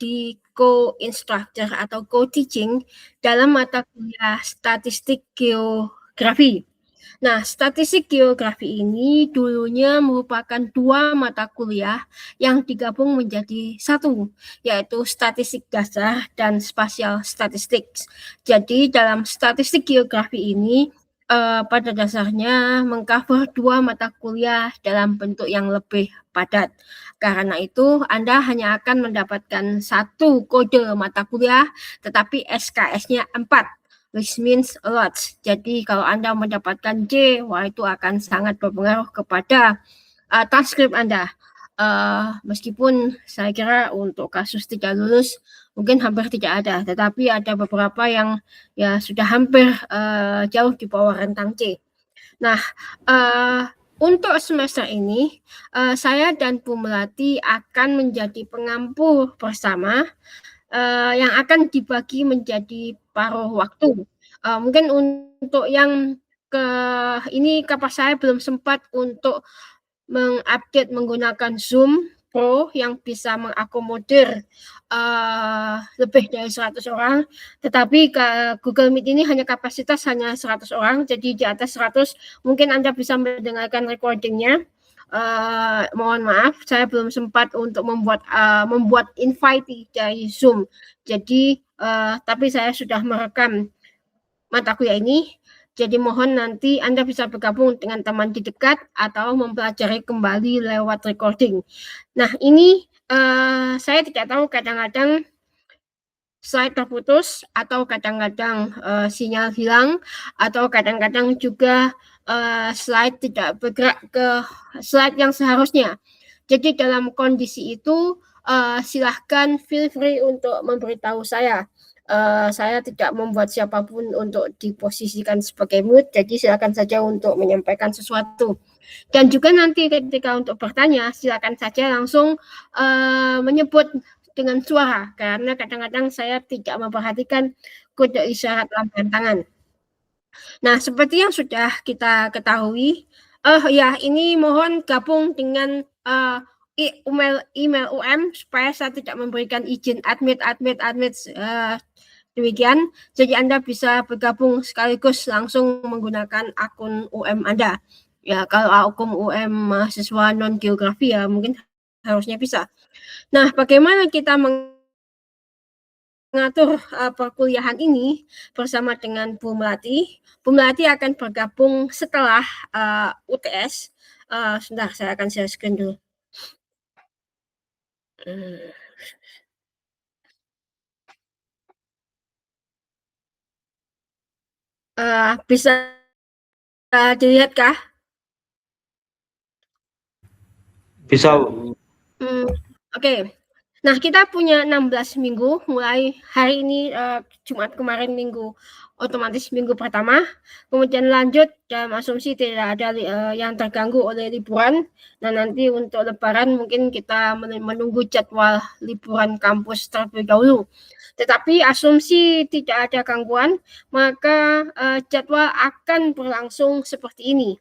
menjadi co-instructor atau co-teaching dalam mata kuliah statistik geografi. Nah, statistik geografi ini dulunya merupakan 2 mata kuliah yang digabung menjadi satu, yaitu statistik dasar dan spasial statistik. Jadi dalam statistik geografi ini pada dasarnya mengcover 2 mata kuliah dalam bentuk yang lebih padat. Karena itu Anda hanya akan mendapatkan 1 kode mata kuliah, tetapi SKS-nya 4. Which means a lot. Jadi kalau Anda mendapatkan C, wah itu akan sangat berpengaruh kepada transkrip Anda. Meskipun saya kira untuk kasus tidak lulus mungkin hampir tidak ada, tetapi ada beberapa yang ya sudah hampir jauh di bawah rentang C. Nah, untuk semester ini saya dan Bu Melati akan menjadi pengampu bersama yang akan dibagi menjadi paruh waktu. Mungkin untuk yang ini kapas saya belum sempat untuk mengupdate menggunakan Zoom Pro yang bisa mengakomodir lebih dari 100 orang, tetapi Google Meet ini kapasitas hanya 100 orang, jadi di atas 100 mungkin Anda bisa mendengarkan recordingnya. Mohon maaf, saya belum sempat untuk membuat invite dari Zoom. Jadi, tapi saya sudah merekam mata kuliah ini. Jadi mohon nanti Anda bisa bergabung dengan teman di dekat atau mempelajari kembali lewat recording. Nah, ini saya tidak tahu, kadang-kadang slide terputus atau kadang-kadang sinyal hilang atau kadang-kadang juga slide tidak bergerak ke slide yang seharusnya. Jadi dalam kondisi itu silahkan feel free untuk memberitahu saya. Saya tidak membuat siapapun untuk diposisikan sebagai mute, jadi silakan saja untuk menyampaikan sesuatu. Dan juga nanti ketika untuk bertanya, silakan saja langsung menyebut dengan suara, karena kadang-kadang saya tidak memperhatikan kode isyarat lambaian tangan. Nah, seperti yang sudah kita ketahui, ya ini mohon gabung dengan email UM supaya saya tidak memberikan izin admit demikian. Jadi Anda bisa bergabung sekaligus langsung menggunakan akun UM Anda. Ya, kalau akun UM mahasiswa non geografi ya mungkin harusnya bisa. Nah, bagaimana kita mengatur perkuliahan ini bersama dengan Bu Melati. Bu Melati akan bergabung setelah UTS. Sebentar, saya akan share screen dulu. Bisa dilihat kah? Bisa. Oke. Nah, kita punya 16 minggu, mulai hari ini Jumat kemarin minggu otomatis minggu pertama, kemudian lanjut dalam asumsi tidak ada yang terganggu oleh liburan. Nah, nanti untuk lebaran mungkin kita menunggu jadwal liburan kampus terlebih dahulu. Tetapi asumsi tidak ada gangguan, maka jadwal akan berlangsung seperti ini.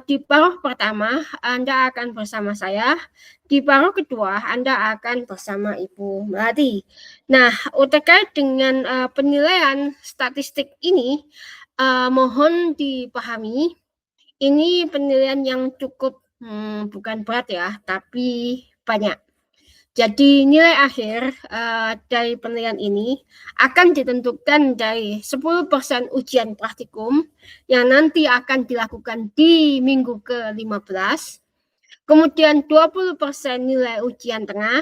Di paruh pertama Anda akan bersama saya, di paruh kedua Anda akan bersama Ibu Melati. Nah, terkait dengan penilaian statistik ini, mohon dipahami, ini penilaian yang cukup bukan berat ya, tapi banyak. Jadi nilai akhir dari penilaian ini akan ditentukan dari 10% ujian praktikum yang nanti akan dilakukan di minggu ke-15, kemudian 20% nilai ujian tengah,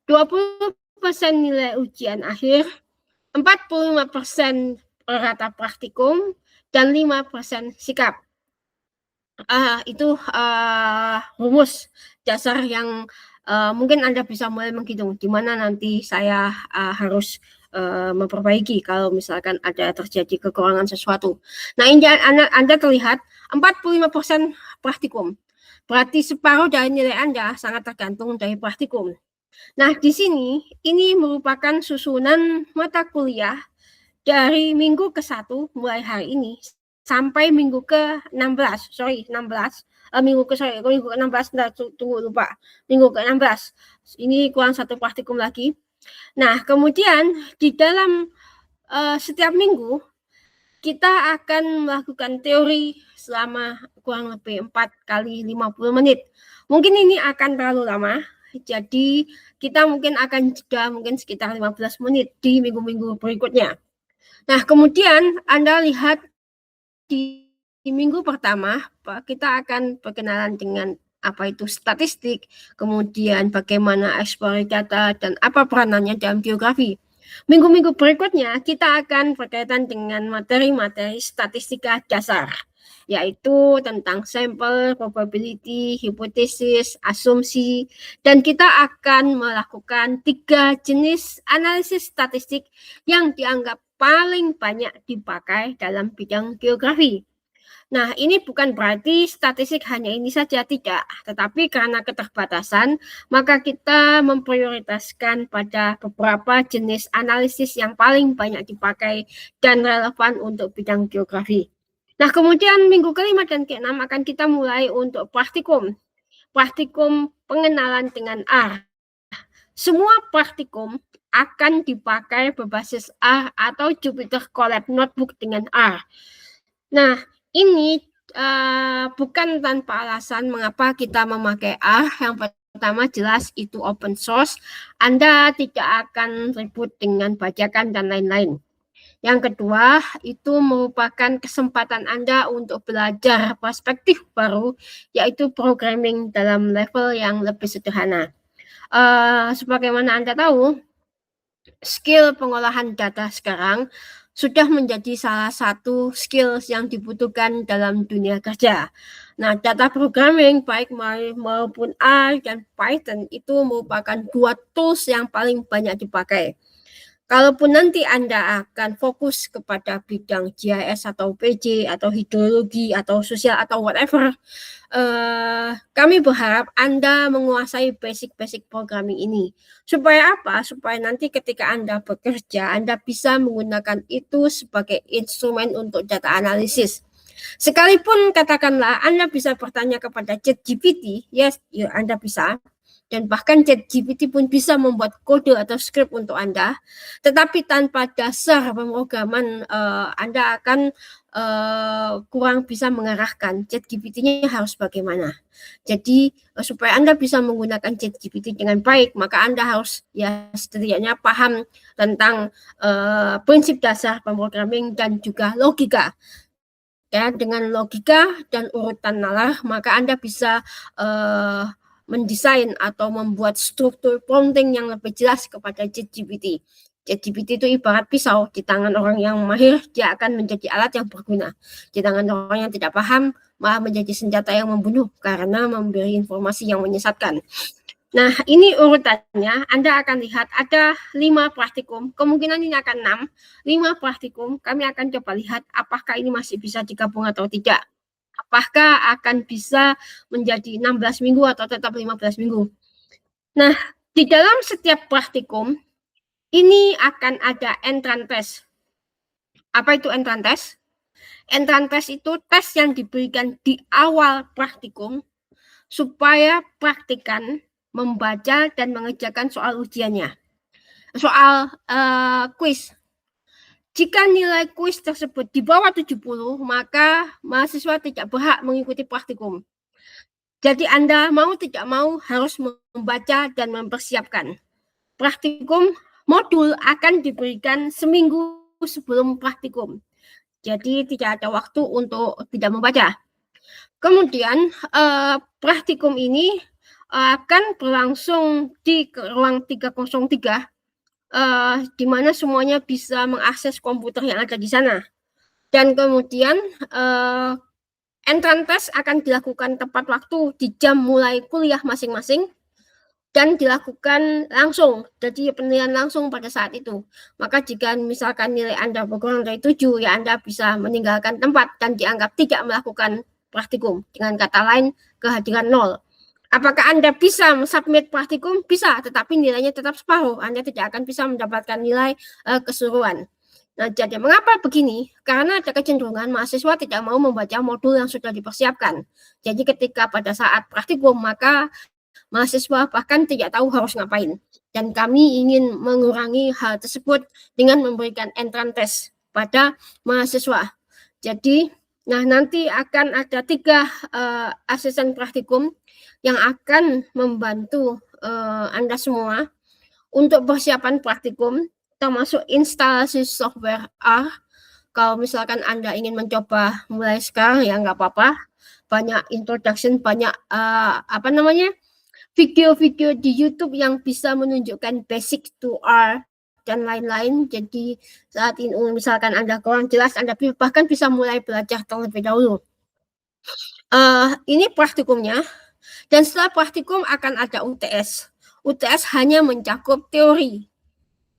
20% nilai ujian akhir, 45% rata praktikum, dan 5% sikap. Itu rumus dasar yang mungkin Anda bisa mulai menghitung di mana nanti saya harus memperbaiki kalau misalkan ada terjadi kekurangan sesuatu. Nah, ini Anda terlihat 45% praktikum. Berarti separuh dari nilai Anda sangat tergantung dari praktikum. Nah, di sini ini merupakan susunan mata kuliah dari minggu ke-1 mulai hari ini sampai minggu ke-16. Minggu ke-16, tunggu lupa. Minggu ke-16. Ini kurang satu praktikum lagi. Nah, kemudian di dalam setiap minggu kita akan melakukan teori selama kurang lebih 4 kali 50 menit. Mungkin ini akan terlalu lama, jadi kita mungkin akan jeda mungkin sekitar 15 menit di minggu-minggu berikutnya. Nah, kemudian Anda lihat di minggu pertama, kita akan perkenalan dengan apa itu statistik, kemudian bagaimana eksplorasi data, dan apa peranannya dalam geografi. Minggu-minggu berikutnya, kita akan berkaitan dengan materi-materi statistika dasar, yaitu tentang sampel, probability, hipotesis, asumsi, dan kita akan melakukan 3 jenis analisis statistik yang dianggap paling banyak dipakai dalam bidang geografi. Nah, ini bukan berarti statistik hanya ini saja, tidak. Tetapi karena keterbatasan, maka kita memprioritaskan pada beberapa jenis analisis yang paling banyak dipakai dan relevan untuk bidang geografi. Nah, kemudian minggu kelima dan keenam akan kita mulai untuk praktikum. Praktikum pengenalan dengan R. Semua praktikum akan dipakai berbasis R atau Jupyter Colab Notebook dengan R. Nah, ini bukan tanpa alasan mengapa kita memakai R. Yang pertama jelas itu open source. Anda tidak akan ribut dengan bajakan dan lain-lain. Yang kedua, itu merupakan kesempatan Anda untuk belajar perspektif baru, yaitu programming dalam level yang lebih sederhana. Sebagaimana Anda tahu, skill pengolahan data sekarang sudah menjadi salah satu skills yang dibutuhkan dalam dunia kerja. Nah, data programming baik maupun R dan Python itu merupakan 2 tools yang paling banyak dipakai. Kalaupun nanti Anda akan fokus kepada bidang GIS atau PJ atau hidrologi atau sosial atau whatever, kami berharap Anda menguasai basic-basic programming ini. Supaya apa? Supaya nanti ketika Anda bekerja, Anda bisa menggunakan itu sebagai instrumen untuk data analisis. Sekalipun katakanlah Anda bisa bertanya kepada ChatGPT, yes, ya Anda bisa. Dan bahkan ChatGPT pun bisa membuat kode atau script untuk Anda, tetapi tanpa dasar pemrograman Anda akan kurang bisa mengarahkan ChatGPT-nya harus bagaimana. Jadi supaya Anda bisa menggunakan ChatGPT dengan baik, maka Anda harus ya setidaknya paham tentang prinsip dasar pemrogramming dan juga logika. Ya, dengan logika dan urutan nalar, maka Anda bisa mendesain atau membuat struktur prompting yang lebih jelas kepada ChatGPT. ChatGPT itu ibarat pisau di tangan orang yang mahir, dia akan menjadi alat yang berguna. Di tangan orang yang tidak paham, malah menjadi senjata yang membunuh karena memberi informasi yang menyesatkan. Nah, ini urutannya. Anda akan lihat ada 5 praktikum. Kemungkinan ini akan 6. 5 praktikum. Kami akan coba lihat apakah ini masih bisa digabung atau tidak. Apakah akan bisa menjadi 16 minggu atau tetap 15 minggu. Nah, di dalam setiap praktikum, ini akan ada entrance test. Apa itu entrance test? Entrance test itu tes yang diberikan di awal praktikum supaya praktikan membaca dan mengerjakan soal ujiannya. Soal kuis. Jika nilai kuis tersebut di bawah 70, maka mahasiswa tidak berhak mengikuti praktikum. Jadi Anda mau tidak mau harus membaca dan mempersiapkan. Praktikum modul akan diberikan seminggu sebelum praktikum. Jadi tidak ada waktu untuk tidak membaca. Kemudian praktikum ini akan berlangsung di ruang 303, di mana semuanya bisa mengakses komputer yang ada di sana. Dan kemudian entrance test akan dilakukan tepat waktu di jam mulai kuliah masing-masing dan dilakukan langsung, jadi penilaian langsung pada saat itu. Maka jika misalkan nilai Anda berkurang dari 7, ya Anda bisa meninggalkan tempat dan dianggap tidak melakukan praktikum. Dengan kata lain, kehadiran 0. Apakah Anda bisa submit praktikum? Bisa, tetapi nilainya tetap separuh. Anda tidak akan bisa mendapatkan nilai keseluruhan. Nah, jadi mengapa begini? Karena ada kecenderungan mahasiswa tidak mau membaca modul yang sudah dipersiapkan. Jadi ketika pada saat praktikum, maka mahasiswa bahkan tidak tahu harus ngapain. Dan kami ingin mengurangi hal tersebut dengan memberikan entrance test pada mahasiswa. Jadi, nanti akan ada 3 asesmen praktikum yang akan membantu Anda semua untuk persiapan praktikum, termasuk instalasi software R. Kalau misalkan Anda ingin mencoba mulai sekarang ya nggak apa-apa. Banyak introduction, banyak video-video di YouTube yang bisa menunjukkan basic to R dan lain-lain. Jadi saat ini misalkan Anda kurang jelas, Anda bahkan bisa mulai belajar terlebih dahulu. Ini praktikumnya, dan setelah praktikum akan ada UTS. UTS hanya mencakup teori.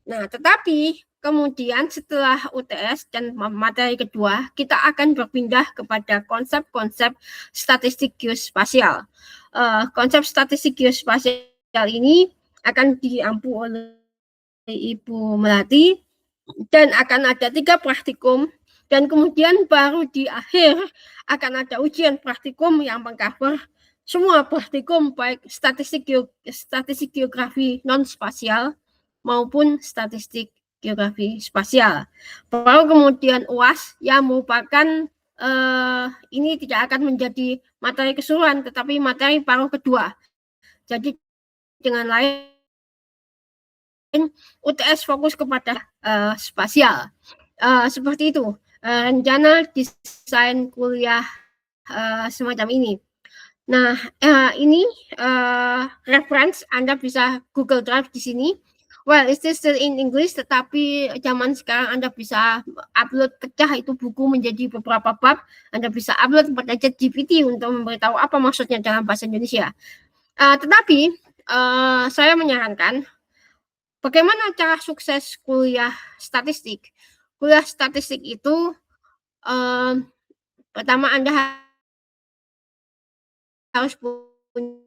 Nah, tetapi kemudian setelah UTS dan materi kedua, kita akan berpindah kepada konsep-konsep statistik geospasial. Konsep statistik geospasial ini akan diampu oleh Ibu Melati dan akan ada 3 praktikum, dan kemudian baru di akhir akan ada ujian praktikum yang mengcover semua praktikum baik statistik geografi non spasial maupun statistik geografi spasial. Baru kemudian UAS yang merupakan ini tidak akan menjadi materi keseluruhan tetapi materi paruh kedua. Jadi dengan lain UTS fokus kepada spasial. Seperti itu rencana desain kuliah semacam ini. Nah, ini reference Anda bisa Google Drive di sini. Well, it's still in English, tetapi zaman sekarang Anda bisa upload pecah itu buku menjadi beberapa bab. Anda bisa upload pada ChatGPT untuk memberitahu apa maksudnya dalam bahasa Indonesia. Tetapi saya menyarankan bagaimana cara sukses kuliah statistik. Kuliah statistik itu pertama Anda harus punya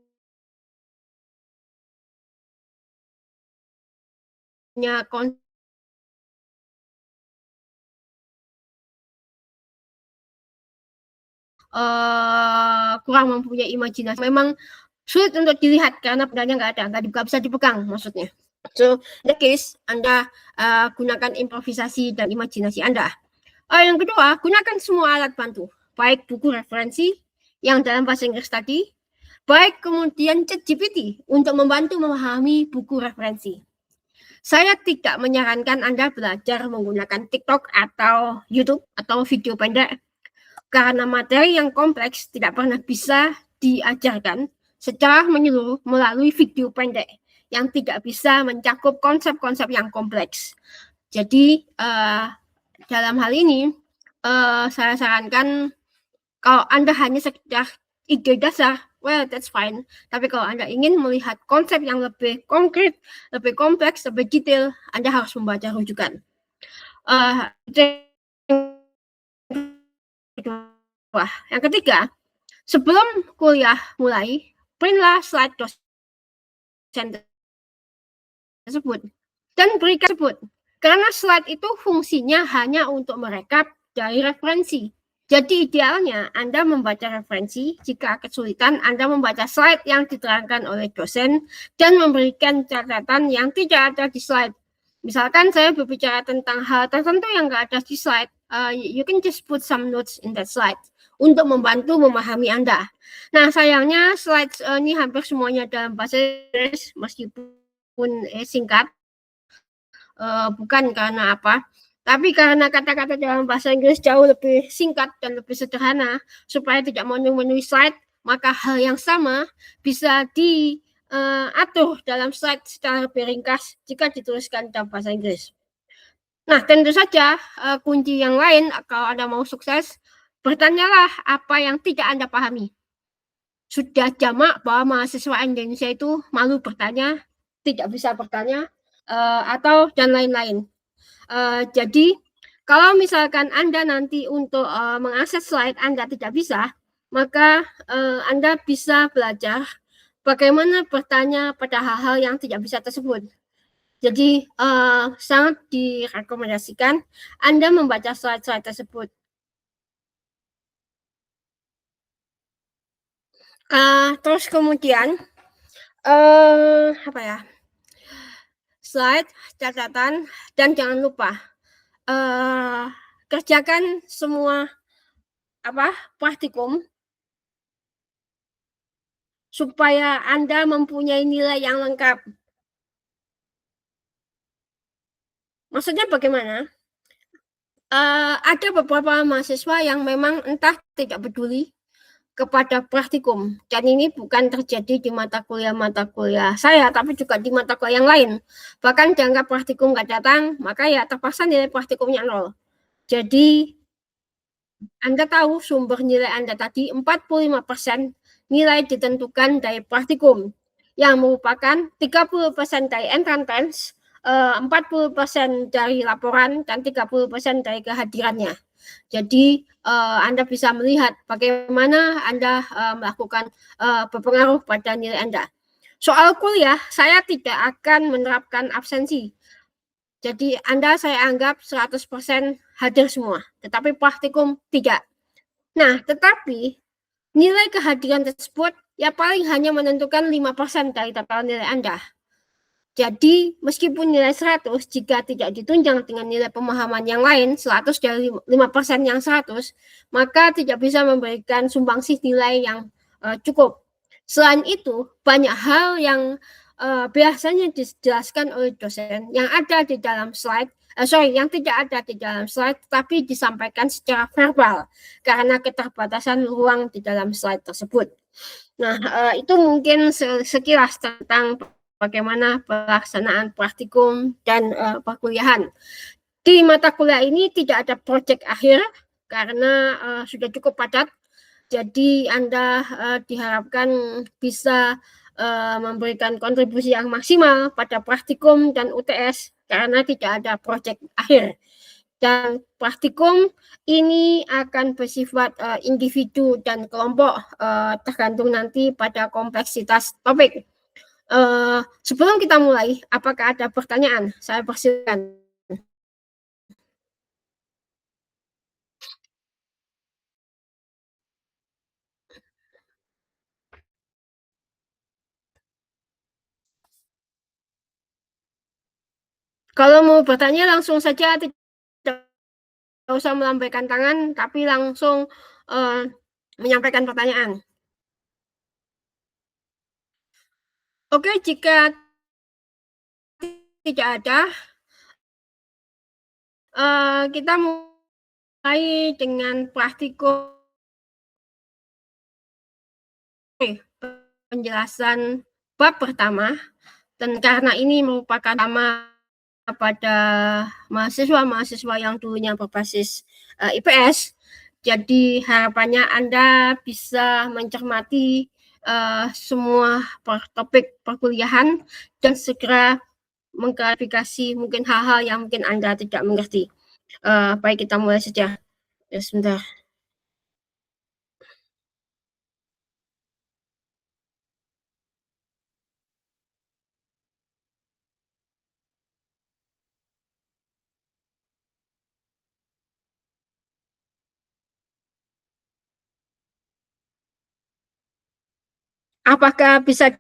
kurang mempunyai imajinasi. Memang sulit untuk dilihat karena pedangnya nggak bisa dipegang maksudnya. So, in that case, Anda gunakan improvisasi dan imajinasi Anda. Yang kedua, gunakan semua alat bantu, baik buku referensi yang dalam bahasa Inggris tadi, baik kemudian ChatGPT untuk membantu memahami buku referensi. Saya tidak menyarankan Anda belajar menggunakan TikTok atau YouTube atau video pendek, karena materi yang kompleks tidak pernah bisa diajarkan secara menyeluruh melalui video pendek yang tidak bisa mencakup konsep-konsep yang kompleks. Jadi dalam hal ini saya sarankan kalau Anda hanya sekedar ide dasar, well that's fine. Tapi kalau Anda ingin melihat konsep yang lebih konkret, lebih kompleks, lebih detail, Anda harus membaca rujukan. Yang ketiga, sebelum kuliah mulai, printlah slide dosen tersebut dan berikan tersebut. Karena slide itu fungsinya hanya untuk merekap dari referensi. Jadi idealnya Anda membaca referensi, jika kesulitan Anda membaca slide yang diterangkan oleh dosen dan memberikan catatan yang tidak ada di slide. Misalkan saya berbicara tentang hal tertentu yang nggak ada di slide, you can just put some notes in that slide untuk membantu memahami Anda. Nah, sayangnya slide ini hampir semuanya dalam bahasa Inggris, meskipun singkat. Bukan karena apa, tapi karena kata-kata dalam bahasa Inggris jauh lebih singkat dan lebih sederhana, supaya tidak memenuhi slide, maka hal yang sama bisa diatur dalam slide secara lebih ringkas jika dituliskan dalam bahasa Inggris. Nah, tentu saja kunci yang lain kalau Anda mau sukses, bertanyalah apa yang tidak Anda pahami. Sudah jamak bahwa mahasiswa Indonesia itu malu bertanya, tidak bisa bertanya, atau dan lain-lain. Jadi kalau misalkan Anda nanti untuk mengakses slide Anda tidak bisa, maka Anda bisa belajar bagaimana bertanya pada hal-hal yang tidak bisa tersebut. Jadi sangat direkomendasikan Anda membaca slide-slide tersebut. Terus kemudian Apa ya, slide, catatan, dan jangan lupa, kerjakan semua praktikum supaya Anda mempunyai nilai yang lengkap. Maksudnya bagaimana? Ada beberapa mahasiswa yang memang entah tidak peduli kepada praktikum, dan ini bukan terjadi di mata kuliah saya, tapi juga di mata kuliah yang lain. Bahkan dianggap praktikum nggak datang, maka ya terpaksa nilai praktikumnya 0. Jadi Anda tahu sumber nilai Anda tadi 45% nilai ditentukan dari praktikum, yang merupakan 30% dari entrance, 40% dari laporan, dan 30% dari kehadirannya. Jadi Anda bisa melihat bagaimana Anda melakukan berpengaruh pada nilai Anda. Soal kuliah, saya tidak akan menerapkan absensi. Jadi Anda saya anggap 100% hadir semua, tetapi praktikum tidak. Nah, tetapi nilai kehadiran tersebut ya paling hanya menentukan 5% dari total nilai Anda. Jadi, meskipun nilai 100, jika tidak ditunjang dengan nilai pemahaman yang lain, 100 dari 5% yang 100, maka tidak bisa memberikan sumbangsih nilai yang cukup. Selain itu, banyak hal yang biasanya dijelaskan oleh dosen yang ada di dalam slide, yang tidak ada di dalam slide, tapi disampaikan secara verbal, karena keterbatasan ruang di dalam slide tersebut. Nah, itu mungkin sekilas tentang bagaimana pelaksanaan praktikum dan perkuliahan. Di mata kuliah ini tidak ada proyek akhir karena sudah cukup padat. Jadi Anda diharapkan bisa memberikan kontribusi yang maksimal pada praktikum dan UTS karena tidak ada proyek akhir. Dan praktikum ini akan bersifat individu dan kelompok tergantung nanti pada kompleksitas topik. Sebelum kita mulai, apakah ada pertanyaan? Saya persilakan. Kalau mau bertanya langsung saja, tidak usah melambaikan tangan, tapi langsung menyampaikan pertanyaan. Oke, jika tidak ada, kita mulai dengan praktikum penjelasan bab pertama, dan karena ini merupakan sama pada mahasiswa-mahasiswa yang dulunya berbasis IPS, jadi harapannya Anda bisa mencermati semua topik perkuliahan dan segera mengklarifikasi mungkin hal-hal yang mungkin Anda tidak mengerti. Baik, kita mulai saja. Ya, sebentar. Apakah bisa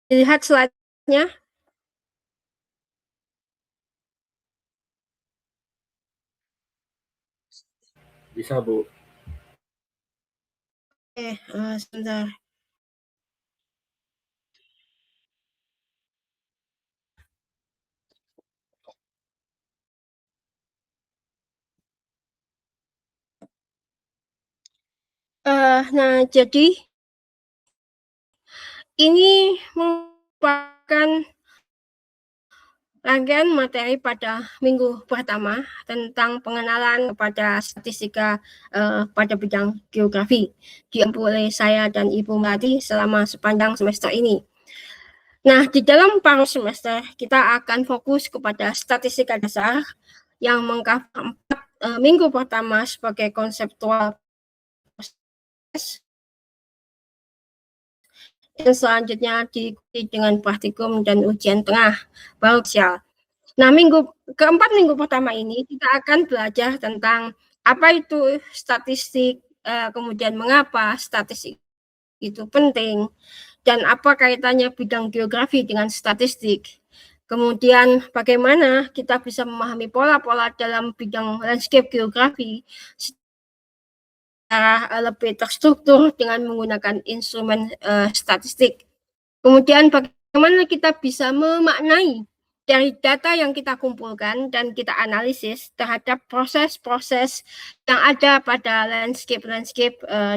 dilihat slide-nya? Bisa, Bu. Sebentar. Nah, jadi ini merupakan rangkaian materi pada minggu pertama tentang pengenalan kepada statistika pada bidang geografi diampu oleh saya dan Ibu Melati selama sepanjang semester ini. Nah, di dalam paruh semester kita akan fokus kepada statistika dasar yang mengcover 4 minggu pertama sebagai konseptual proses, dan selanjutnya diikuti dengan praktikum dan ujian tengah baru sial. Nah, keempat minggu pertama ini kita akan belajar tentang apa itu statistik, kemudian mengapa statistik itu penting, dan apa kaitannya bidang geografi dengan statistik. Kemudian bagaimana kita bisa memahami pola-pola dalam bidang landscape geografi secara lebih terstruktur dengan menggunakan instrumen statistik. Kemudian bagaimana kita bisa memaknai dari data yang kita kumpulkan dan kita analisis terhadap proses-proses yang ada pada landscape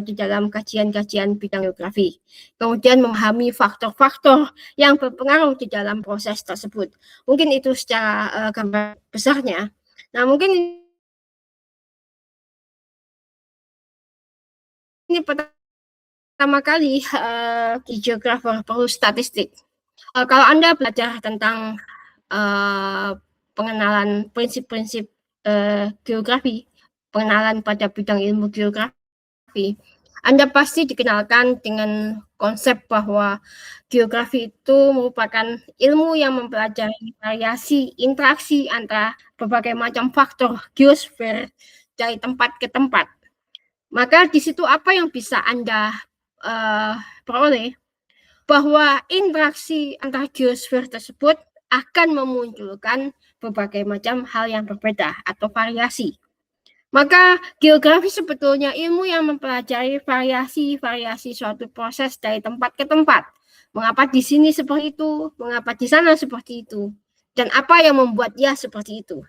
di dalam kajian-kajian bidang geografi. Kemudian memahami faktor-faktor yang berpengaruh di dalam proses tersebut. Mungkin itu secara gambar besarnya. Nah, mungkin ini pertama kali geografer perlu statistik. Kalau Anda belajar tentang pengenalan prinsip-prinsip geografi, pengenalan pada bidang ilmu geografi, Anda pasti dikenalkan dengan konsep bahwa geografi itu merupakan ilmu yang mempelajari variasi interaksi antara berbagai macam faktor geosfer dari tempat ke tempat. Maka di situ apa yang bisa Anda peroleh? Bahwa interaksi antara geosfer tersebut akan memunculkan berbagai macam hal yang berbeda atau variasi. Maka geografi sebetulnya ilmu yang mempelajari variasi-variasi suatu proses dari tempat ke tempat. Mengapa di sini seperti itu, mengapa di sana seperti itu, dan apa yang membuat dia seperti itu.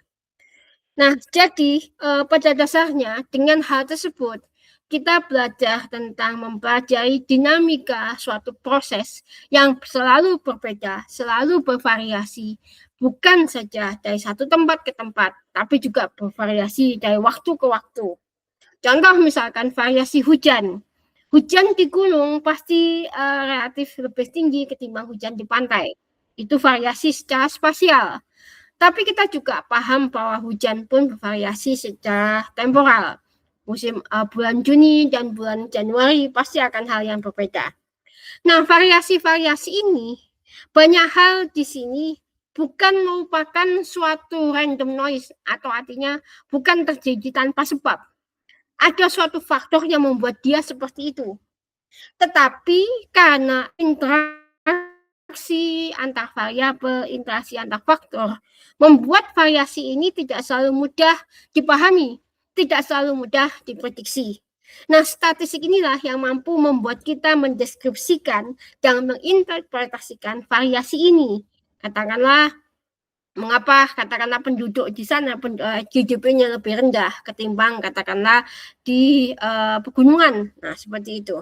Nah, jadi pada dasarnya dengan hal tersebut, kita belajar tentang mempelajari dinamika suatu proses yang selalu berbeda, selalu bervariasi, bukan saja dari satu tempat ke tempat, tapi juga bervariasi dari waktu ke waktu. Contoh misalkan variasi hujan. Hujan di gunung pasti relatif lebih tinggi ketimbang hujan di pantai. Itu variasi secara spasial. Tapi kita juga paham bahwa hujan pun bervariasi secara temporal. Musim bulan Juni dan bulan Januari pasti akan hal yang berbeda. Nah, variasi-variasi ini banyak hal di sini bukan merupakan suatu random noise, atau artinya bukan terjadi tanpa sebab. Ada suatu faktor yang membuat dia seperti itu. Tetapi karena interaksi antar variabel, interaksi antar faktor, membuat variasi ini tidak selalu mudah dipahami, tidak selalu mudah diprediksi. Nah, statistik inilah yang mampu membuat kita mendeskripsikan dan menginterpretasikan variasi ini. Katakanlah, mengapa katakanlah penduduk di sana GDP-nya lebih rendah ketimbang katakanlah di pegunungan. Nah, seperti itu.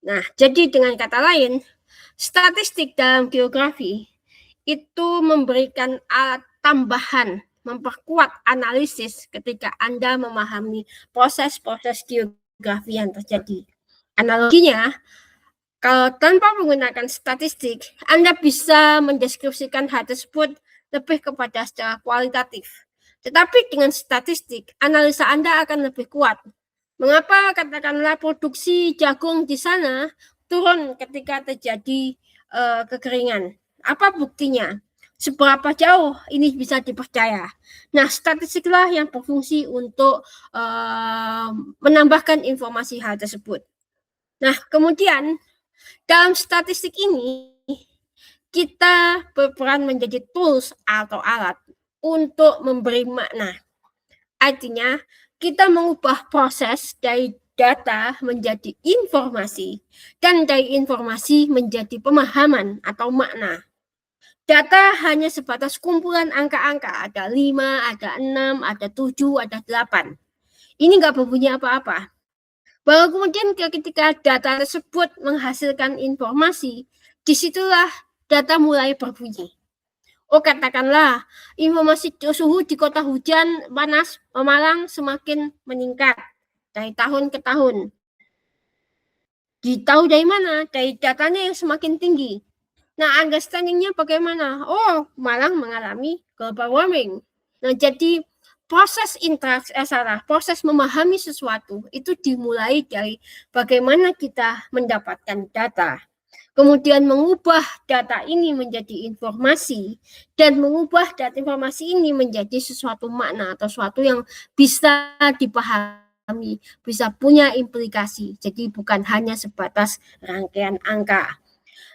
Nah, jadi dengan kata lain, statistik dalam geografi itu memberikan alat tambahan, memperkuat analisis ketika Anda memahami proses-proses geografi yang terjadi. Analoginya, kalau tanpa menggunakan statistik, Anda bisa mendeskripsikan hal tersebut lebih kepada secara kualitatif. Tetapi dengan statistik, analisa Anda akan lebih kuat. Mengapa katakanlah produksi jagung di sana turun ketika terjadi kekeringan? Apa buktinya? Seberapa jauh ini bisa dipercaya? Nah, statistiklah yang berfungsi untuk menambahkan informasi hal tersebut. Nah, kemudian dalam statistik ini kita berperan menjadi tools atau alat untuk memberi makna. Artinya, kita mengubah proses dari data menjadi informasi, dan dari informasi menjadi pemahaman atau makna. Data hanya sebatas kumpulan angka-angka, ada 5, ada 6, ada 7, ada 8. Ini nggak berbunyi apa-apa. Baru kemudian ketika data tersebut menghasilkan informasi, disitulah data mulai berbunyi. Oh, katakanlah informasi suhu di kota hujan panas Malang semakin meningkat dari tahun ke tahun. Ditahu dari mana? Dari datanya yang semakin tinggi. Nah, understanding-nya bagaimana? Oh, Malang mengalami global warming. Nah, jadi proses proses memahami sesuatu itu dimulai dari bagaimana kita mendapatkan data. Kemudian mengubah data ini menjadi informasi, dan mengubah data informasi ini menjadi sesuatu makna atau sesuatu yang bisa dipahami bisa punya implikasi. Jadi bukan hanya sebatas rangkaian angka.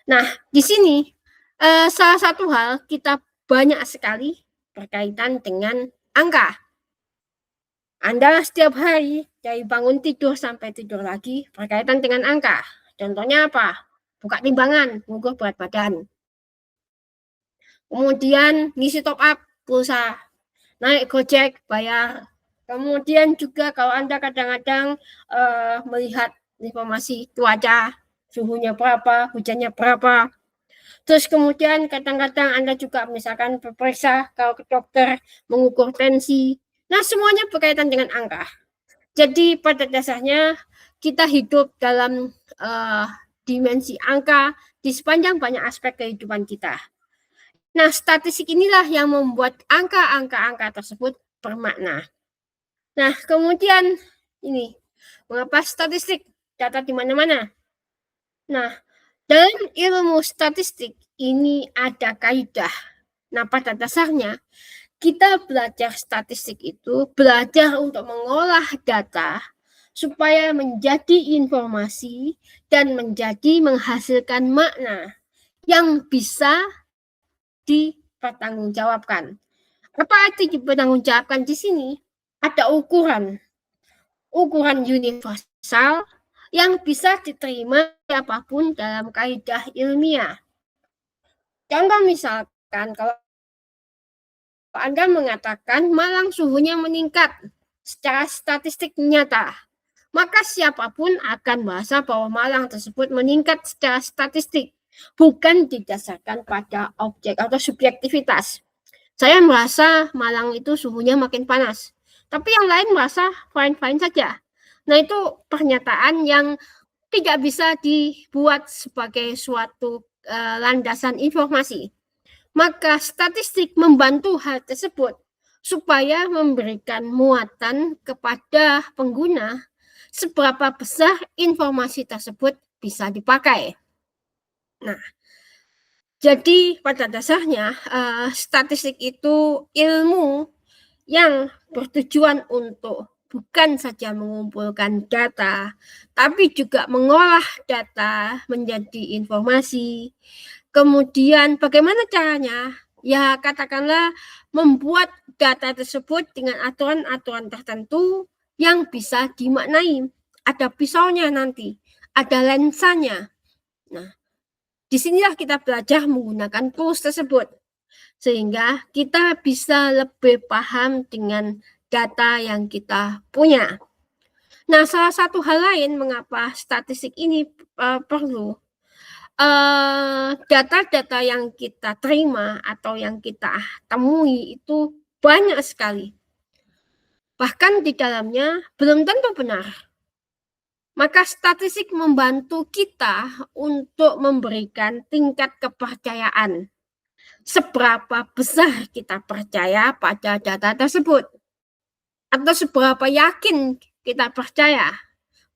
Nah, di sini salah satu hal kita banyak sekali berkaitan dengan angka. Anda setiap hari dari bangun tidur sampai tidur lagi berkaitan dengan angka. Contohnya apa? Buka timbangan, mengukur berat badan. Kemudian ngisi top up pulsa, naik Gojek, bayar. Kemudian juga kalau Anda kadang-kadang melihat informasi cuaca, suhunya berapa, hujannya berapa. Terus kemudian kadang-kadang Anda juga misalkan periksa kalau ke dokter, mengukur tensi. Nah, semuanya berkaitan dengan angka. Jadi pada dasarnya kita hidup dalam dimensi angka di sepanjang banyak aspek kehidupan kita. Nah, statistik inilah yang membuat angka-angka tersebut bermakna. Nah, kemudian ini, mengapa statistik? Data di mana-mana. Nah, dalam ilmu statistik ini ada kaidah. Nah, pada dasarnya kita belajar statistik itu belajar untuk mengolah data supaya menjadi informasi dan menjadi menghasilkan makna yang bisa dipertanggungjawabkan. Apa arti dipertanggungjawabkan di sini? Ada ukuran universal yang bisa diterima siapapun dalam kaidah ilmiah. Contoh misalkan kalau Anda mengatakan Malang suhunya meningkat secara statistik nyata, maka siapapun akan merasa bahwa Malang tersebut meningkat secara statistik, bukan didasarkan pada objek atau subjektivitas. Saya merasa Malang itu suhunya makin panas, tapi yang lain merasa fine-fine saja. Nah, itu pernyataan yang tidak bisa dibuat sebagai suatu landasan informasi. Maka statistik membantu hal tersebut supaya memberikan muatan kepada pengguna seberapa besar informasi tersebut bisa dipakai. Nah, jadi pada dasarnya statistik itu ilmu yang bertujuan untuk bukan saja mengumpulkan data, tapi juga mengolah data menjadi informasi. Kemudian bagaimana caranya? Ya katakanlah membuat data tersebut dengan aturan-aturan tertentu yang bisa dimaknai. Ada pisaunya nanti, ada lensanya. Nah, disinilah kita belajar menggunakan tools tersebut. Sehingga kita bisa lebih paham dengan data yang kita punya. Nah, salah satu hal lain mengapa statistik ini perlu, data-data yang kita terima atau yang kita temui itu banyak sekali. Bahkan di dalamnya belum tentu benar. Maka statistik membantu kita untuk memberikan tingkat kepercayaan. Seberapa besar kita percaya pada data tersebut. Atau seberapa yakin kita percaya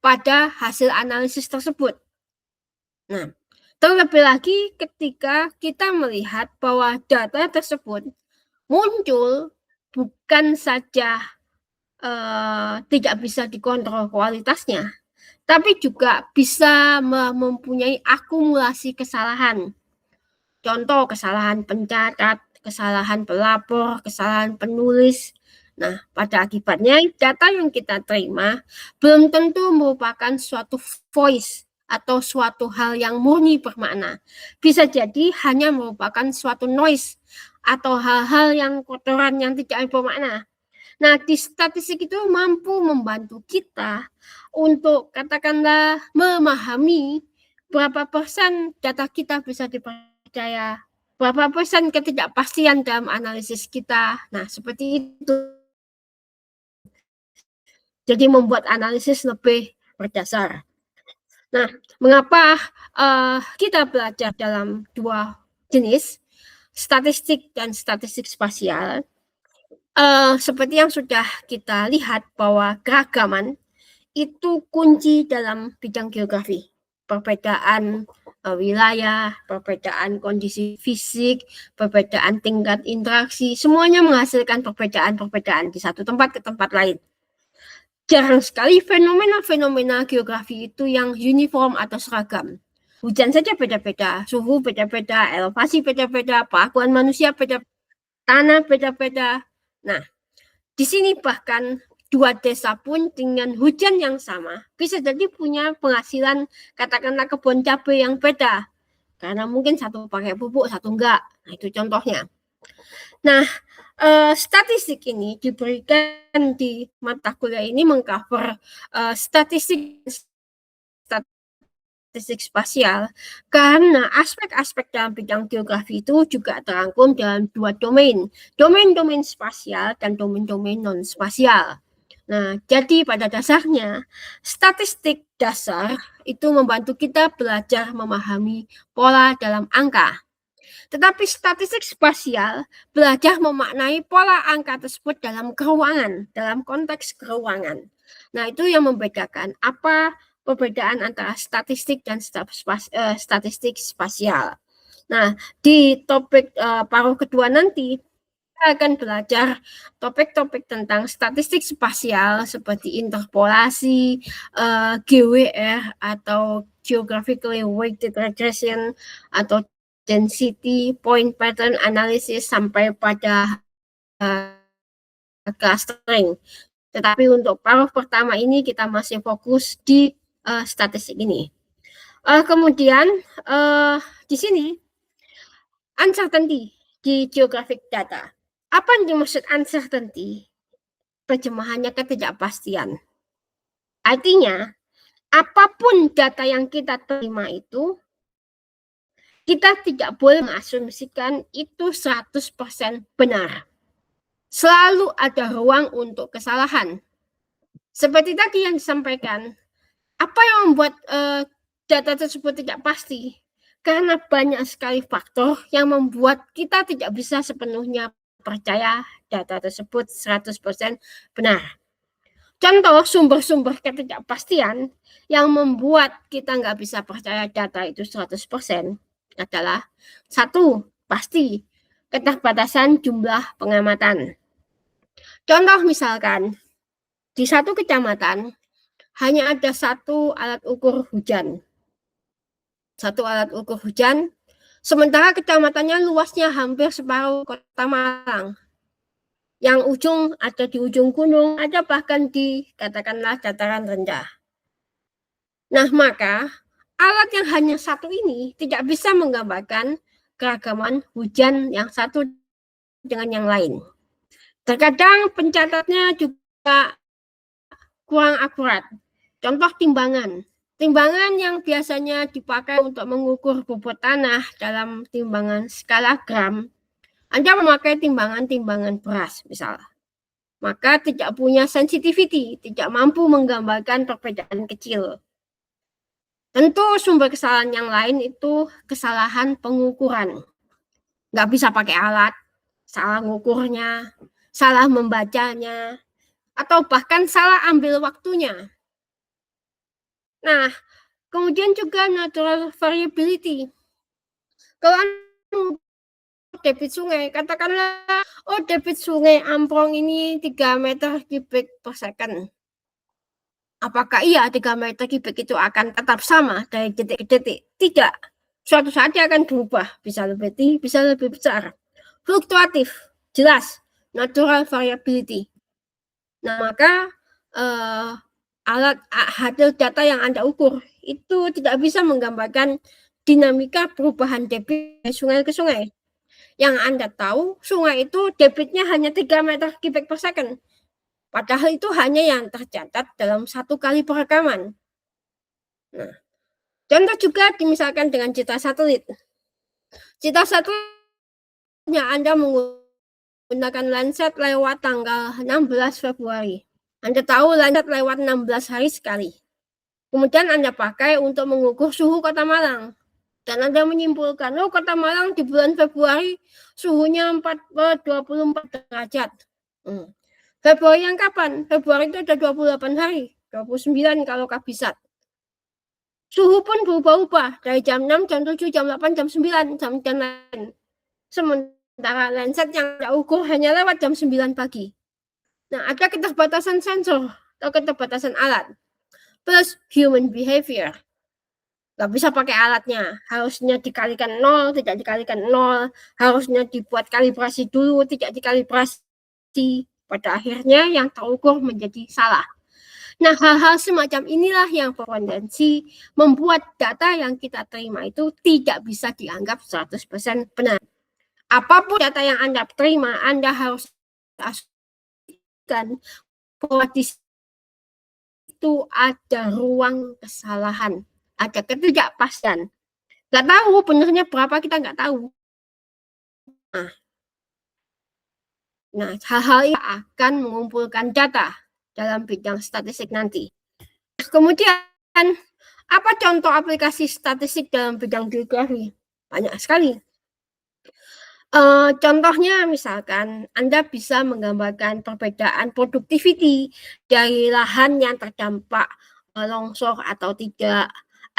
pada hasil analisis tersebut. Nah, terlebih lagi ketika kita melihat bahwa data tersebut muncul bukan saja tidak bisa dikontrol kualitasnya, tapi juga bisa mempunyai akumulasi kesalahan. Contoh kesalahan pencatat, kesalahan pelapor, kesalahan penulis. Nah, pada akibatnya data yang kita terima belum tentu merupakan suatu voice atau suatu hal yang murni bermakna. Bisa jadi hanya merupakan suatu noise atau hal-hal yang kotoran yang tidak bermakna. Nah, di statistik itu mampu membantu kita untuk katakanlah memahami berapa persen data kita bisa dipercaya, berapa persen ketidakpastian dalam analisis kita. Nah, seperti itu. Jadi membuat analisis lebih berdasar. Nah, mengapa kita belajar dalam dua jenis, statistik dan statistik spasial? Seperti yang sudah kita lihat bahwa keragaman itu kunci dalam bidang geografi. Perbedaan wilayah, perbedaan kondisi fisik, perbedaan tingkat interaksi, semuanya menghasilkan perbedaan-perbedaan di satu tempat ke tempat lain. jarang sekali fenomena-fenomena geografi itu yang uniform atau seragam. Hujan saja beda-beda, suhu beda-beda, elevasi beda-beda, pengakuan manusia beda, tanah beda-beda. Nah, di sini bahkan dua desa pun dengan hujan yang sama bisa jadi punya penghasilan katakanlah kebun cabai yang beda. Karena mungkin satu pakai pupuk, satu enggak. Nah, itu contohnya. Nah, statistik ini diberikan di mata kuliah ini mengcover statistik spasial karena aspek-aspek dalam bidang geografi itu juga terangkum dalam dua domain, domain spasial dan domain non spasial. Nah, jadi pada dasarnya statistik dasar itu membantu kita belajar memahami pola dalam angka. Tetapi statistik spasial belajar memaknai pola angka tersebut dalam keruangan, dalam konteks keruangan. Nah, itu yang membedakan apa perbedaan antara statistik dan statistik spasial. Nah, di topik paruh kedua nanti kita akan belajar topik-topik tentang statistik spasial seperti interpolasi, GWR atau geographically weighted regression atau density, point pattern analysis sampai pada clustering. Tetapi untuk paruh pertama ini kita masih fokus di statistik ini. Kemudian di sini uncertainty di geographic data. Apa yang dimaksud uncertainty? Terjemahannya ketidakpastian. Artinya, apapun data yang kita terima itu, kita tidak boleh mengasumsikan itu 100% benar. Selalu ada ruang untuk kesalahan. Seperti tadi yang disampaikan, apa yang membuat data tersebut tidak pasti? Karena banyak sekali faktor yang membuat kita tidak bisa sepenuhnya percaya data tersebut 100% benar. Contoh sumber-sumber ketidakpastian yang membuat kita nggak bisa percaya data itu 100% adalah satu, pasti keterbatasan jumlah pengamatan. Contoh misalkan, di satu kecamatan hanya ada satu alat ukur hujan. Satu alat ukur hujan, sementara kecamatannya luasnya hampir separuh kota Malang. Yang ujung ada di ujung gunung, ada bahkan di katakanlah dataran rendah. Nah, maka alat yang hanya satu ini tidak bisa menggambarkan keragaman hujan yang satu dengan yang lain. Terkadang pencatatnya juga kurang akurat. Contoh timbangan. Timbangan yang biasanya dipakai untuk mengukur bobot tanah dalam timbangan skala gram, Anda memakai timbangan-timbangan beras misalnya. Maka tidak punya sensitivity, tidak mampu menggambarkan perbedaan kecil. Tentu sumber kesalahan yang lain itu kesalahan pengukuran. Nggak bisa pakai alat, salah mengukurnya, salah membacanya, atau bahkan salah ambil waktunya. Nah, kemudian juga natural variability. Kalau debit sungai, katakanlah, debit sungai Amprong ini 3 meter kubik per second. Apakah iya 3 meter kubik itu akan tetap sama dari detik ke detik? Tidak. Suatu saat dia akan berubah, bisa lebih tinggi, bisa lebih besar. Fluktuatif, jelas, natural variability. Nah, maka alat hasil data yang Anda ukur itu tidak bisa menggambarkan dinamika perubahan debit dari sungai ke sungai. Yang Anda tahu, sungai itu debitnya hanya 3 meter kubik per second. Padahal itu hanya yang tercatat dalam 1 kali perekaman. Nah, contoh juga misalkan dengan citra satelit. Citra satelitnya Anda menggunakan Landsat lewat tanggal 16 Februari. Anda tahu Landsat lewat 16 hari sekali. Kemudian Anda pakai untuk mengukur suhu kota Malang. Dan Anda menyimpulkan, kota Malang di bulan Februari suhunya 24 derajat. Februari yang kapan? Februari itu ada 28 hari. 29 kalau kabisat. Suhu pun berubah-ubah. Dari jam 6, jam 7, jam 8, jam 9, jam dan lain. Sementara Landsat yang Anda ukur hanya lewat jam 9 pagi. Nah, ada keterbatasan sensor. atau keterbatasan alat. Plus human behavior. Nggak bisa pakai alatnya, harusnya dikalikan 0, tidak dikalikan 0, harusnya dibuat kalibrasi dulu, tidak dikalibrasi. Pada akhirnya yang terukur menjadi salah. Nah, hal-hal semacam inilah yang berpotensi membuat data yang kita terima itu tidak bisa dianggap 100% benar. Apapun data yang Anda terima, Anda harus asumsikan bahwa di situ ada ruang kesalahan, ada ketidakpastian. Nggak tahu benernya berapa, kita nggak tahu. Nah, hal-hal ini akan mengumpulkan data dalam bidang statistik nanti. Kemudian, apa contoh aplikasi statistik dalam bidang geografi? Banyak sekali. Contohnya misalkan Anda bisa menggambarkan perbedaan produktiviti dari lahan yang terdampak longsor atau tidak.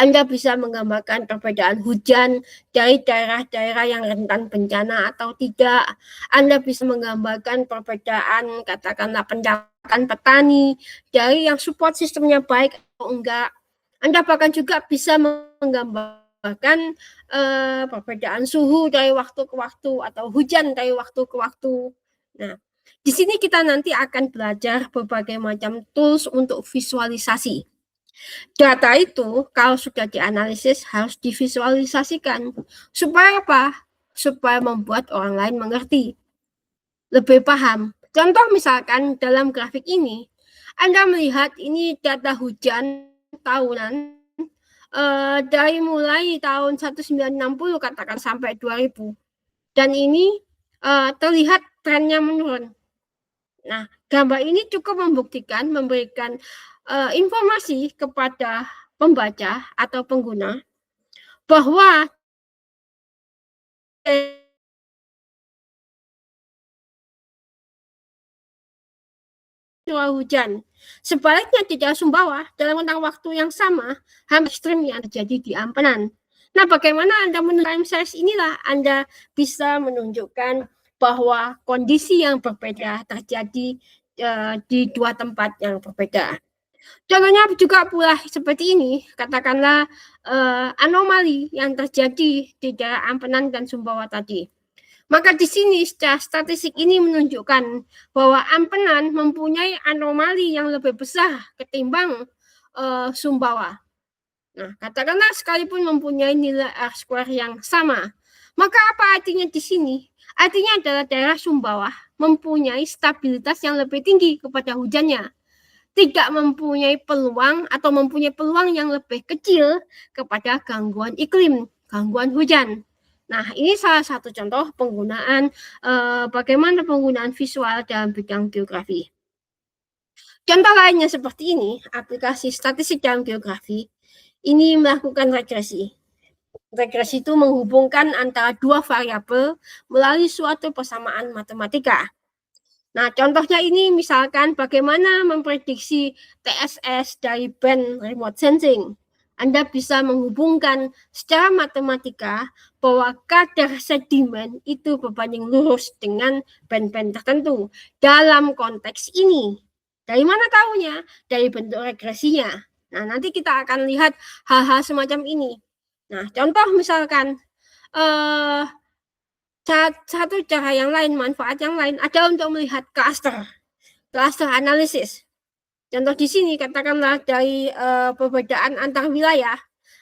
Anda bisa menggambarkan perbedaan hujan dari daerah-daerah yang rentan bencana atau tidak. Anda bisa menggambarkan perbedaan katakanlah pendapatan petani dari yang support sistemnya baik atau enggak. Anda bahkan juga bisa menggambarkan perbedaan suhu dari waktu ke waktu atau hujan dari waktu ke waktu. Nah, di sini kita nanti akan belajar berbagai macam tools untuk visualisasi. Data itu kalau sudah dianalisis harus divisualisasikan. Supaya apa? Supaya membuat orang lain mengerti, lebih paham. Contoh misalkan dalam grafik ini, Anda melihat ini data hujan tahunan dari mulai tahun 1960 katakan sampai 2000. Dan ini terlihat trennya menurun. Nah, gambar ini cukup memberikan informasi kepada pembaca atau pengguna bahwa curah hujan. Sebaliknya di daerah Sumbawa dalam rentang waktu yang sama hampir ekstrim yang terjadi di Ampenan. Nah, bagaimana Anda menurut time series inilah Anda bisa menunjukkan bahwa kondisi yang berbeda terjadi di dua tempat yang berbeda. Contohnya juga pula seperti ini, katakanlah anomali yang terjadi di daerah Ampenan dan Sumbawa tadi. Maka di sini secara statistik ini menunjukkan bahwa Ampenan mempunyai anomali yang lebih besar ketimbang Sumbawa. Nah, katakanlah sekalipun mempunyai nilai R² yang sama, maka apa artinya di sini? Artinya adalah daerah Sumbawa mempunyai stabilitas yang lebih tinggi kepada hujannya, tidak mempunyai peluang atau mempunyai peluang yang lebih kecil kepada gangguan iklim, gangguan hujan. Nah, ini salah satu contoh penggunaan bagaimana penggunaan visual dalam bidang geografi. Contoh lainnya seperti ini, aplikasi statistik dalam geografi ini melakukan regresi. Regresi itu menghubungkan antara dua variabel melalui suatu persamaan matematika. Nah, contohnya ini misalkan bagaimana memprediksi TSS dari band remote sensing. Anda bisa menghubungkan secara matematika bahwa kadar sedimen itu berbanding lurus dengan band-band tertentu. Dalam konteks ini, dari mana tahunya? Dari bentuk regresinya. Nah, nanti kita akan lihat hal-hal semacam ini. Nah, contoh misalkan satu cara yang lain, manfaat yang lain adalah untuk melihat cluster analisis. Contoh di sini katakanlah dari perbedaan antar wilayah,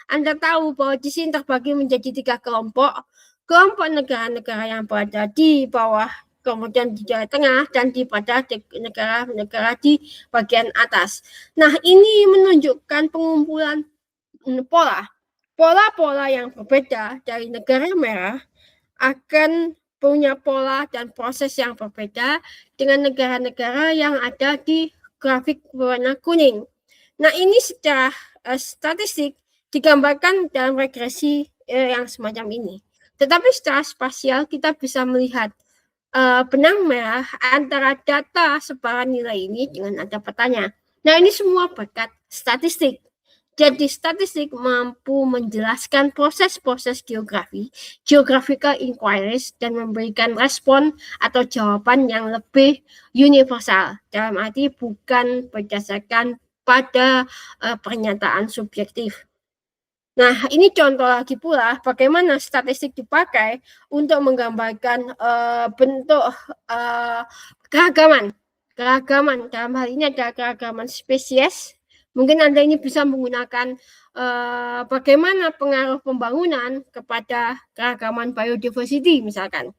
Anda tahu bahwa di sini terbagi menjadi 3 kelompok. Kelompok negara-negara yang berada di bawah, kemudian di Jawa Tengah, dan pada negara-negara di bagian atas. Nah, ini menunjukkan pengumpulan pola yang berbeda dari negara merah akan punya pola dan proses yang berbeda dengan negara-negara yang ada di grafik berwarna kuning. Nah, ini secara statistik digambarkan dalam regresi yang semacam ini. Tetapi secara spasial kita bisa melihat benang merah antara data sebaran nilai ini dengan ada petanya. Nah, ini semua berkat statistik. Jadi statistik mampu menjelaskan proses-proses geografi, geographical inquiries, dan memberikan respon atau jawaban yang lebih universal. Dalam arti bukan berdasarkan pada pernyataan subjektif. Nah, ini contoh lagi pula bagaimana statistik dipakai untuk menggambarkan bentuk keragaman. Keragaman dalam hal ini ada keragaman spesies. Mungkin Anda ini bisa menggunakan bagaimana pengaruh pembangunan kepada keragaman biodiversity misalkan.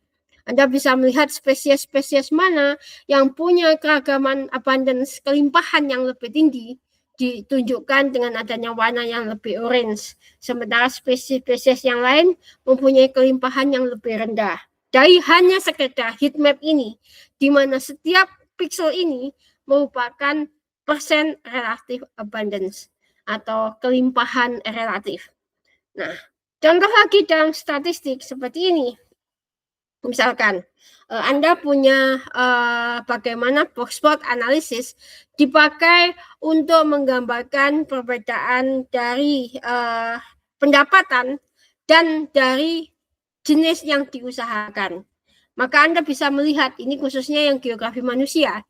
Anda bisa melihat spesies-spesies mana yang punya keragaman abundance, kelimpahan yang lebih tinggi, ditunjukkan dengan adanya warna yang lebih orange. Sementara spesies-spesies yang lain mempunyai kelimpahan yang lebih rendah. Dari hanya sekedar heat map ini, di mana setiap pixel ini merupakan persen relatif abundance atau kelimpahan relatif. Nah, contoh lagi dalam statistik seperti ini. Misalkan Anda punya bagaimana box plot analisis dipakai untuk menggambarkan perbedaan dari pendapatan dan dari jenis yang diusahakan. Maka Anda bisa melihat, ini khususnya yang geografi manusia,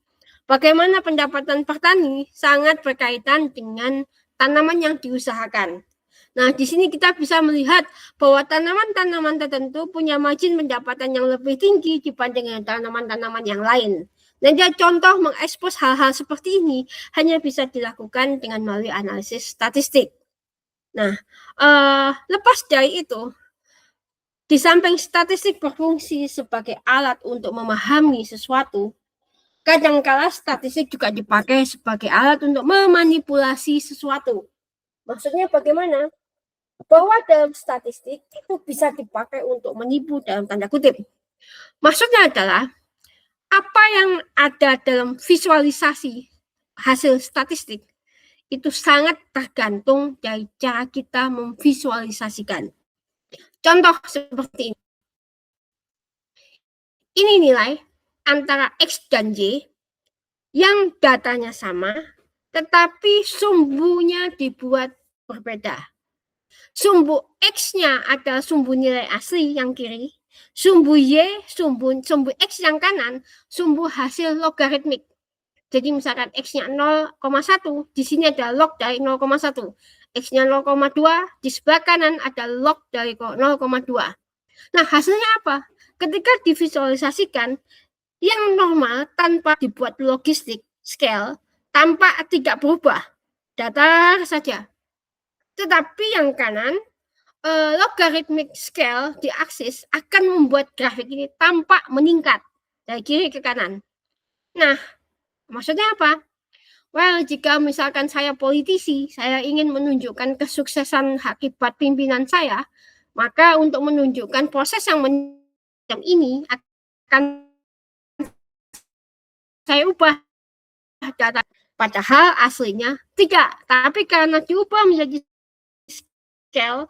bagaimana pendapatan petani sangat berkaitan dengan tanaman yang diusahakan. Nah, di sini kita bisa melihat bahwa tanaman-tanaman tertentu punya margin pendapatan yang lebih tinggi dibanding dengan tanaman-tanaman yang lain. Nah, dia contoh mengekspos hal-hal seperti ini hanya bisa dilakukan dengan melalui analisis statistik. Nah, lepas dari itu, di samping statistik berfungsi sebagai alat untuk memahami sesuatu, kadangkala statistik juga dipakai sebagai alat untuk memanipulasi sesuatu. Maksudnya bagaimana? Bahwa dalam statistik itu bisa dipakai untuk menipu dalam tanda kutip. Maksudnya adalah apa yang ada dalam visualisasi hasil statistik itu sangat tergantung dari cara kita memvisualisasikan. Contoh seperti ini. Ini nilai antara X dan Y yang datanya sama, tetapi sumbunya dibuat berbeda. Sumbu X-nya adalah sumbu nilai asli yang kiri, sumbu Y, sumbu X yang kanan, sumbu hasil logaritmik. Jadi misalkan X-nya 0,1, di sini ada log dari 0,1. X-nya 0,2, di sebelah kanan ada log dari 0,2. Nah, hasilnya apa? Ketika divisualisasikan, yang normal tanpa dibuat logistik scale, tampak tidak berubah, datar saja. Tetapi yang kanan, logarithmic scale di aksis akan membuat grafik ini tampak meningkat dari kiri ke kanan. Nah, maksudnya apa? Well, jika misalkan saya politisi, saya ingin menunjukkan kesuksesan akibat pimpinan saya, maka untuk menunjukkan proses yang ini akan saya ubah data. Padahal aslinya tidak, tapi karena diubah menjadi scale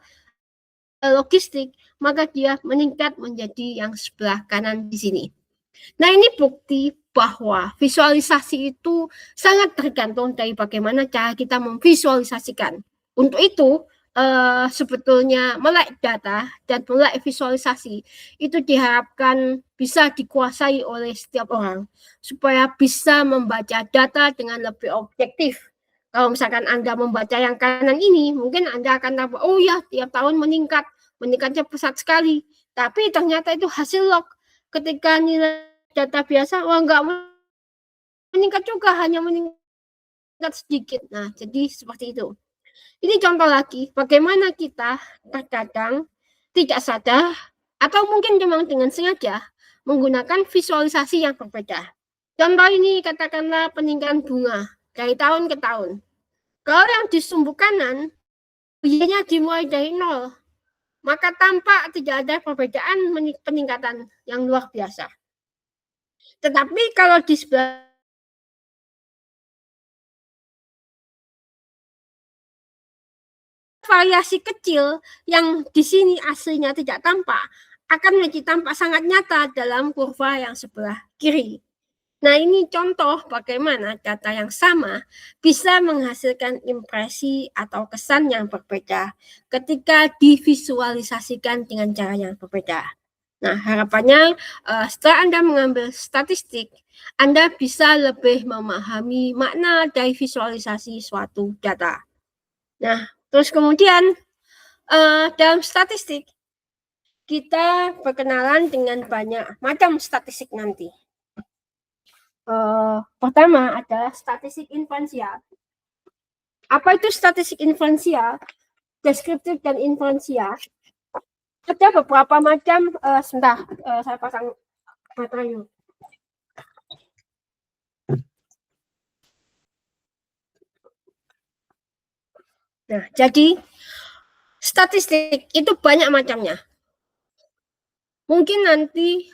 logistik, maka dia meningkat menjadi yang sebelah kanan di sini. Nah, ini bukti bahwa visualisasi itu sangat tergantung dari bagaimana cara kita memvisualisasikan. Untuk itu, sebetulnya melek data dan melek visualisasi itu diharapkan bisa dikuasai oleh setiap orang supaya bisa membaca data dengan lebih objektif. Kalau misalkan Anda membaca yang kanan ini, mungkin Anda akan tahu, oh ya, tiap tahun meningkatnya pesat sekali. Tapi ternyata itu hasil log. Ketika nilai data biasa, wah nggak meningkat juga, hanya meningkat sedikit. Nah, jadi seperti itu. Ini contoh lagi, bagaimana kita terkadang tidak sadar, atau mungkin memang dengan sengaja, menggunakan visualisasi yang berbeda. Contoh ini, katakanlah peningkatan bunga dari tahun ke tahun. Kalau yang di sumbu kanan, Y-nya dimulai dari 0, maka tampak tidak ada perbedaan peningkatan yang luar biasa. Tetapi kalau di sebelah variasi kecil yang di sini aslinya tidak tampak, akan menjadi tampak sangat nyata dalam kurva yang sebelah kiri. Nah, ini contoh bagaimana data yang sama bisa menghasilkan impresi atau kesan yang berbeda ketika divisualisasikan dengan cara yang berbeda. Nah, harapannya setelah Anda mengambil statistik, Anda bisa lebih memahami makna dari visualisasi suatu data. Nah, terus kemudian dalam statistik, kita berkenalan dengan banyak macam statistik nanti. Pertama adalah statistik inferensial. Apa itu statistik inferensial, deskriptif dan inferensial? Ada beberapa macam. Sebentar, saya pasang baterai. Nah, jadi statistik itu banyak macamnya. Mungkin nanti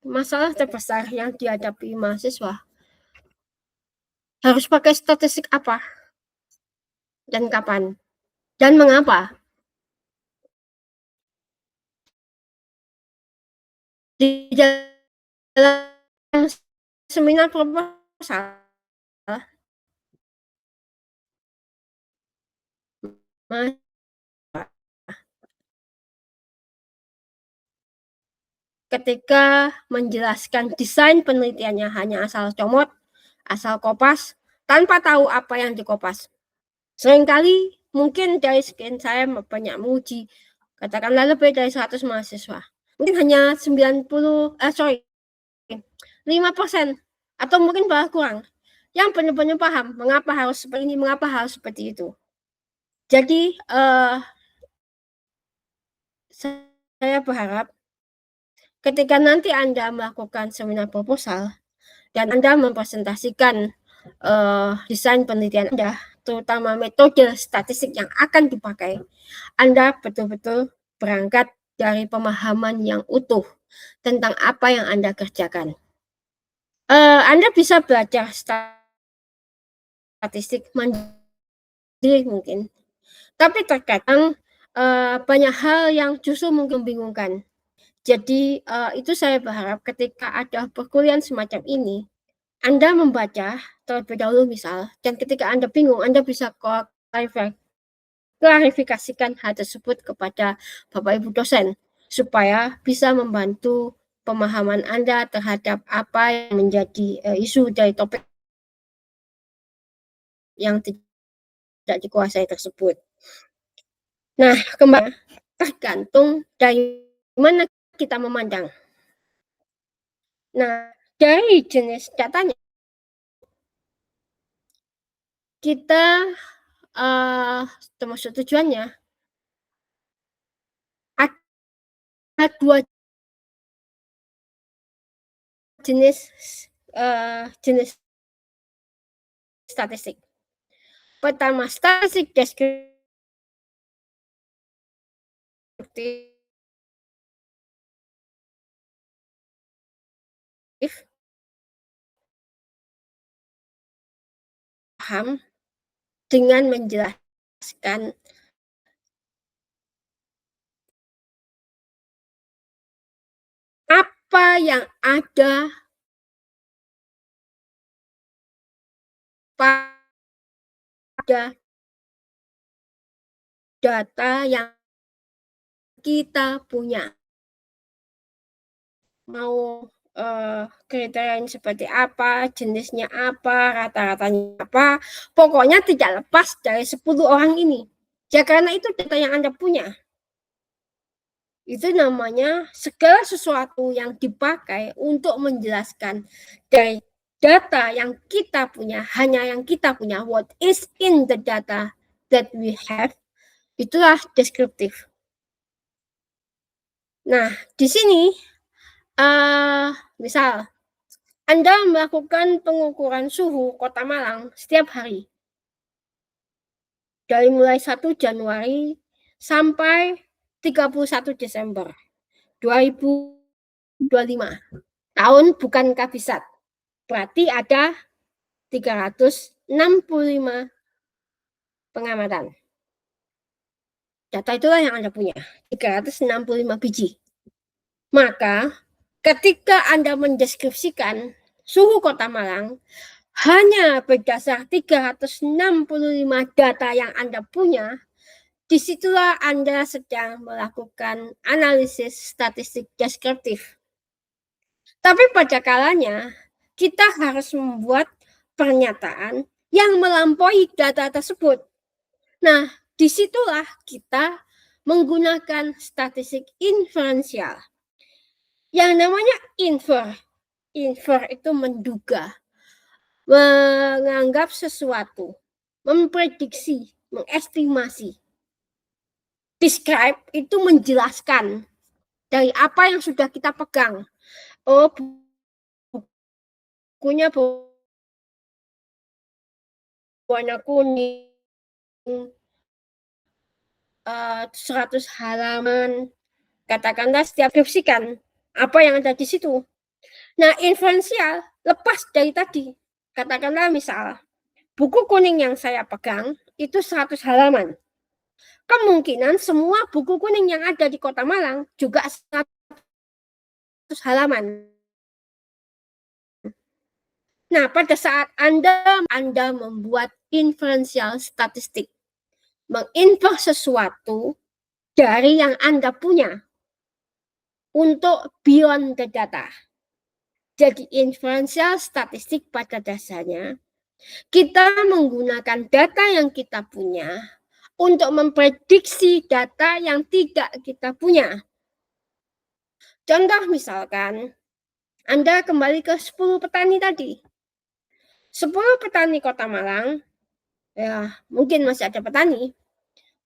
masalah terbesar yang dihadapi mahasiswa, harus pakai statistik apa dan kapan dan mengapa. Di dalam seminar proposal, ketika menjelaskan desain penelitiannya hanya asal comot, asal kopas, tanpa tahu apa yang dikopas. Seringkali mungkin dari sekian saya banyak menguji, katakanlah lebih dari 100 mahasiswa. Mungkin hanya 5% atau mungkin bahkan kurang yang benar-benar paham mengapa harus seperti ini, mengapa harus seperti itu. Jadi saya berharap ketika nanti Anda melakukan seminar proposal dan Anda mempresentasikan desain penelitian Anda, terutama metode statistik yang akan dipakai, Anda betul-betul berangkat dari pemahaman yang utuh tentang apa yang Anda kerjakan. Anda bisa belajar statistik mandiri mungkin, tapi terkadang banyak hal yang justru mungkin membingungkan. Jadi itu saya berharap ketika ada perkuliahan semacam ini, Anda membaca terlebih dahulu misal, dan ketika Anda bingung, Anda bisa klarifikasikan hal tersebut kepada Bapak Ibu dosen, supaya bisa membantu pemahaman Anda terhadap apa yang menjadi isu dari topik yang tidak dikuasai tersebut. Nah, kembali tergantung dari mana kita memandang. Nah, dari jenis datanya, kita termasuk tujuannya ada dua jenis statistik. Pertama, statistik deskriptif, paham dengan menjelaskan apa yang ada pada data yang kita punya. Mau kriterianya seperti apa, jenisnya apa, rata-ratanya apa, pokoknya tidak lepas dari 10 orang ini. Ya karena itu data yang Anda punya. Itu namanya segala sesuatu yang dipakai untuk menjelaskan dari data yang kita punya, hanya yang kita punya, what is in the data that we have, itulah deskriptif. Nah, di sini misal Anda melakukan pengukuran suhu Kota Malang setiap hari dari mulai 1 Januari sampai 31 Desember 2025. Tahun bukan kabisat. Berarti ada 365 pengamatan. Data itulah yang Anda punya, 365 biji. Maka ketika Anda mendeskripsikan suhu Kota Malang hanya berdasar 365 data yang Anda punya, disitulah Anda sedang melakukan analisis statistik deskriptif. Tapi pada kalanya, kita harus membuat pernyataan yang melampaui data tersebut. Nah, disitulah kita menggunakan statistik inferensial. Yang namanya infer itu menduga, menganggap sesuatu, memprediksi, mengestimasi. Describe itu menjelaskan dari apa yang sudah kita pegang. Oh, bukunya warna kuning, 100 halaman, katakanlah setiap deskripsikan apa yang ada di situ. Nah, inferensial lepas dari tadi. Katakanlah misal, buku kuning yang saya pegang itu 100 halaman. Kemungkinan semua buku kuning yang ada di Kota Malang juga 100 halaman. Nah, pada saat Anda membuat inferensial statistik, menginfer sesuatu dari yang Anda punya untuk beyond the data. Jadi inferensial statistik pada dasarnya kita menggunakan data yang kita punya untuk memprediksi data yang tidak kita punya. Contoh misalkan, Anda kembali ke 10 petani tadi. 10 petani Kota Malang, ya mungkin masih ada petani,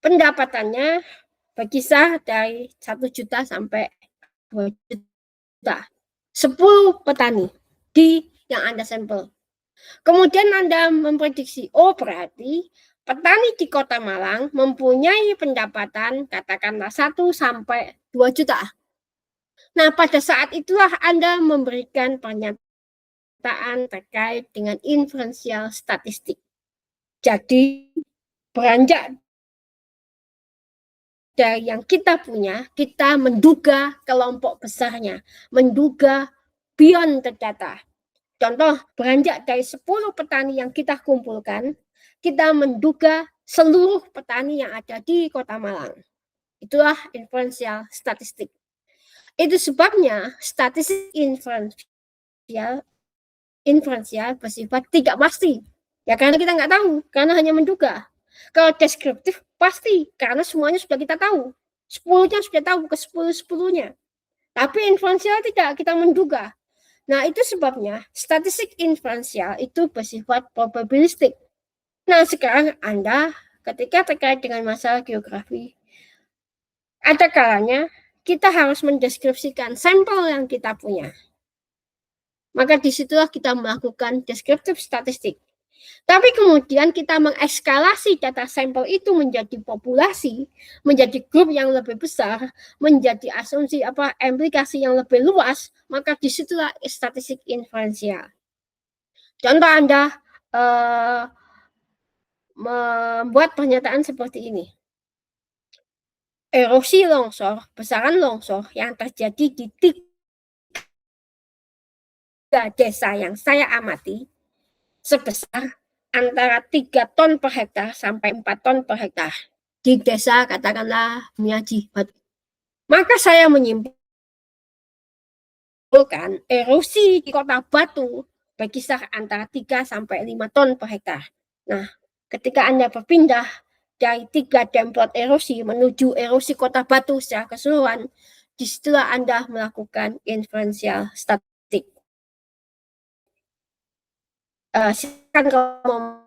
pendapatannya berkisar dari 1 juta sampai 2 juta. 10 petani yang Anda sampel. Kemudian Anda memprediksi, oh berarti petani di Kota Malang mempunyai pendapatan katakanlah 1 sampai 2 juta. Nah, pada saat itulah Anda memberikan pernyataan terkait dengan inferensial statistik. Jadi, beranjak dari yang kita punya, kita menduga kelompok besarnya, menduga beyond the data. Contoh, beranjak dari 10 petani yang kita kumpulkan, kita menduga seluruh petani yang ada di Kota Malang. Itulah inferensial statistik. Itu sebabnya statistik inferensial bersifat tidak pasti. Ya karena kita nggak tahu, karena hanya menduga. Kalau deskriptif pasti, karena semuanya sudah kita tahu. 10-nya sudah tahu ke 10-10-nya. Tapi inferensial tidak, kita menduga. Nah, itu sebabnya statistik inferensial itu bersifat probabilistik. Nah, sekarang Anda ketika terkait dengan masalah geografi, ada kalanya kita harus mendeskripsikan sampel yang kita punya. Maka disitulah kita melakukan deskriptif statistik. Tapi kemudian kita mengeskalasi data sampel itu menjadi populasi, menjadi grup yang lebih besar, menjadi asumsi implikasi yang lebih luas, maka disitulah statistik inferensial. Contoh Anda membuat pernyataan seperti ini. Erosi longsor, besaran longsor yang terjadi di 3 desa yang saya amati sebesar antara 3 ton per hektar sampai 4 ton per hektar. Di desa katakanlah Miyaji. Maka saya menyimpulkan erosi di Kota Batu berkisar antara 3 sampai 5 ton per hektar. Nah, ketika Anda berpindah dari 3 template erosi menuju erosi Kota Batu secara keseluruhan, disitulah Anda melakukan inferensial statistik. Silakan kalau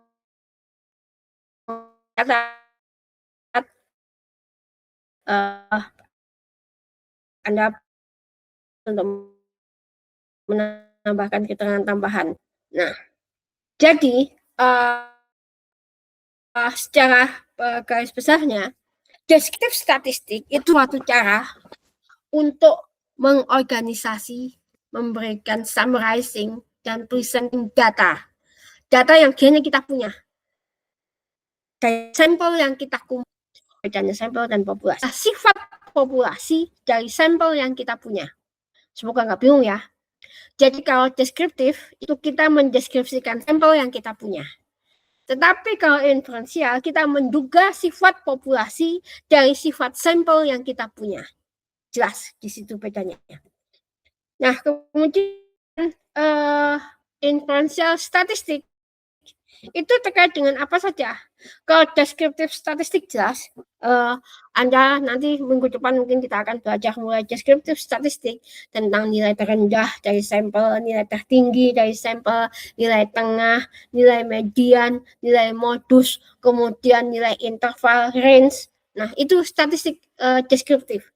Anda untuk menambahkan keterangan tambahan. Nah, jadi secara garis besarnya, deskriptif statistik itu suatu cara untuk mengorganisasi, memberikan summarizing, dan presenting data. Data yang hanya kita punya. Dari sampel yang kita kumpulkan, sampel dan populasi. Sifat populasi dari sampel yang kita punya. Semoga nggak bingung ya. Jadi kalau deskriptif, itu kita mendeskripsikan sampel yang kita punya. Tetapi kalau inferensial, kita menduga sifat populasi dari sifat sampel yang kita punya. Jelas di situ bedanya. Nah, kemudian inferensial statistik itu terkait dengan apa saja. Kalau deskriptif statistik jelas, Anda nanti minggu depan mungkin kita akan belajar mulai deskriptif statistik tentang nilai terendah dari sampel, nilai tertinggi dari sampel, nilai tengah, nilai median, nilai modus, kemudian nilai interval, range. Nah, itu statistik deskriptif.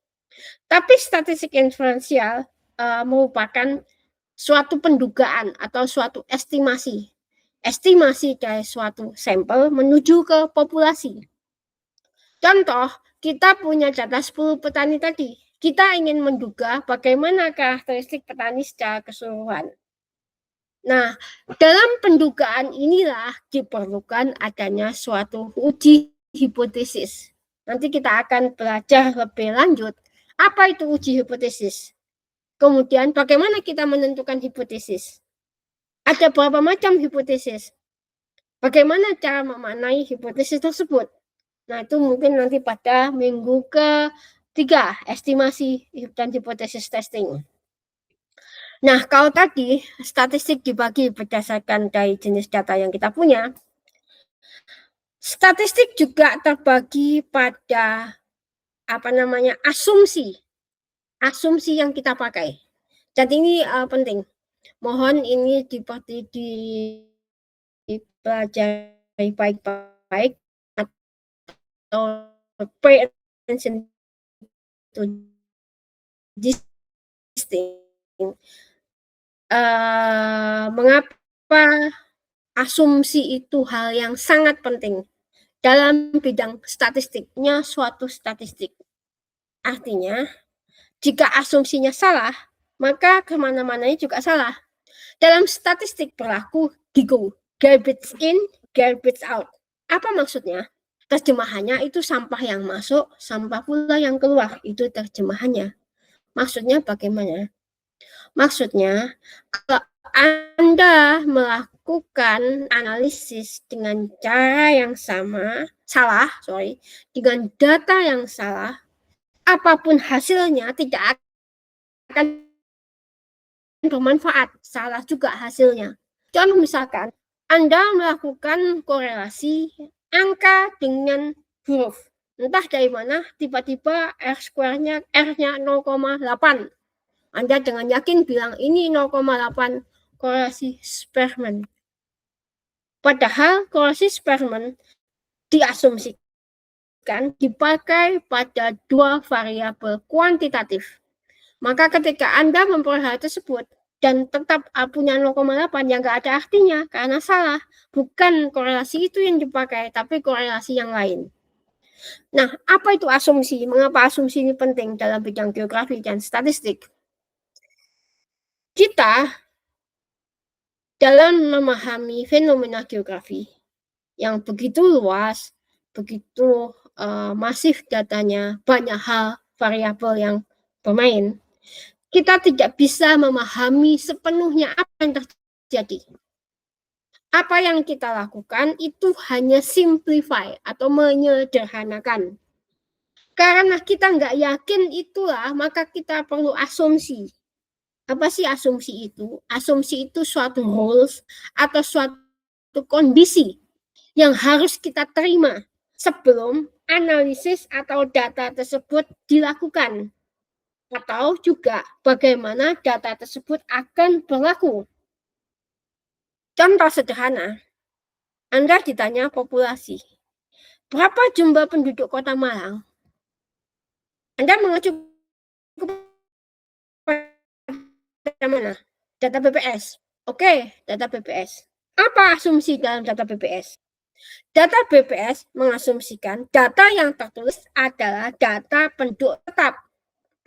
Tapi statistik inferensial merupakan suatu pendugaan atau suatu estimasi dari suatu sampel menuju ke populasi. Contoh, kita punya data 10 petani tadi. Kita ingin menduga bagaimana karakteristik petani secara keseluruhan. Nah, dalam pendugaan inilah diperlukan adanya suatu uji hipotesis. Nanti kita akan belajar lebih lanjut apa itu uji hipotesis. Kemudian bagaimana kita menentukan hipotesis. Ada berapa macam hipotesis? Bagaimana cara memaknai hipotesis tersebut? Nah, itu mungkin nanti pada minggu ke-3, estimasi dan hipotesis testing. Nah, kalau tadi statistik dibagi berdasarkan dari jenis data yang kita punya, statistik juga terbagi pada asumsi yang kita pakai. Jadi ini penting. Mohon ini dipelajari baik-baik atau pay attention to this thing. Mengapa asumsi itu hal yang sangat penting dalam bidang statistiknya suatu statistik. Artinya, jika asumsinya salah, maka kemana-mananya juga salah. Dalam statistik berlaku GIGO, garbage in, garbage out. Apa maksudnya? Terjemahannya itu sampah yang masuk, sampah pula yang keluar. Itu terjemahannya. Maksudnya bagaimana? Maksudnya, kalau Anda melakukan analisis dengan cara yang dengan data yang salah, apapun hasilnya tidak akan bermanfaat, salah juga hasilnya. Contoh misalkan, Anda melakukan korelasi angka dengan huruf. Entah dari mana, tiba-tiba R-nya 0,8. Anda dengan yakin bilang ini 0,8 korelasi Spearman. Padahal korelasi Spearman diasumsikan dipakai pada 2 variabel kuantitatif. Maka ketika Anda memperoleh hal tersebut dan tetap punya 0,8 yang nggak ada artinya karena salah, bukan korelasi itu yang dipakai, tapi korelasi yang lain. Nah, apa itu asumsi? Mengapa asumsi ini penting dalam bidang geografi dan statistik? Kita dalam memahami fenomena geografi yang begitu luas, begitu masif datanya, banyak hal variabel yang bermain, kita tidak bisa memahami sepenuhnya apa yang terjadi. Apa yang kita lakukan itu hanya simplify atau menyederhanakan. Karena kita nggak yakin itulah, maka kita perlu asumsi. Apa sih asumsi itu? Asumsi itu suatu rules atau suatu kondisi yang harus kita terima sebelum analisis atau data tersebut dilakukan. Atau juga bagaimana data tersebut akan berlaku. Contoh sederhana, Anda ditanya populasi. Berapa jumlah penduduk Kota Malang? Anda mengacu kepada mana? Data BPS. Oke, data BPS. Apa asumsi dalam data BPS? Data BPS mengasumsikan data yang tertulis adalah data penduduk tetap,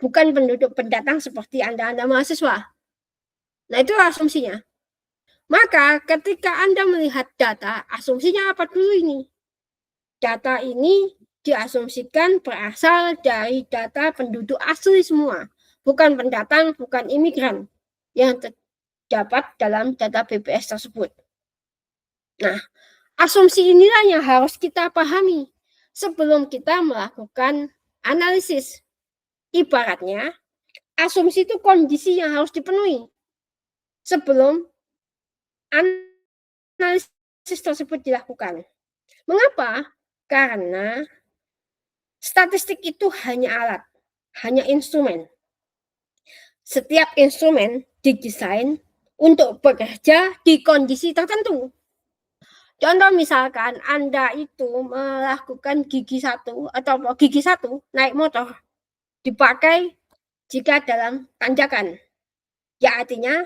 bukan penduduk pendatang seperti Anda mahasiswa. Nah, itu asumsinya. Maka ketika Anda melihat data, asumsinya apa dulu ini? Data ini diasumsikan berasal dari data penduduk asli semua, bukan pendatang, bukan imigran yang terdapat dalam data BPS tersebut. Nah, asumsi inilah yang harus kita pahami sebelum kita melakukan analisis. Ibaratnya, asumsi itu kondisi yang harus dipenuhi sebelum analisis tersebut dilakukan. Mengapa? Karena statistik itu hanya alat, hanya instrumen. Setiap instrumen didesain untuk bekerja di kondisi tertentu. Contoh misalkan Anda itu melakukan gigi 1 atau gigi 1 naik motor dipakai jika dalam tanjakan. Ya artinya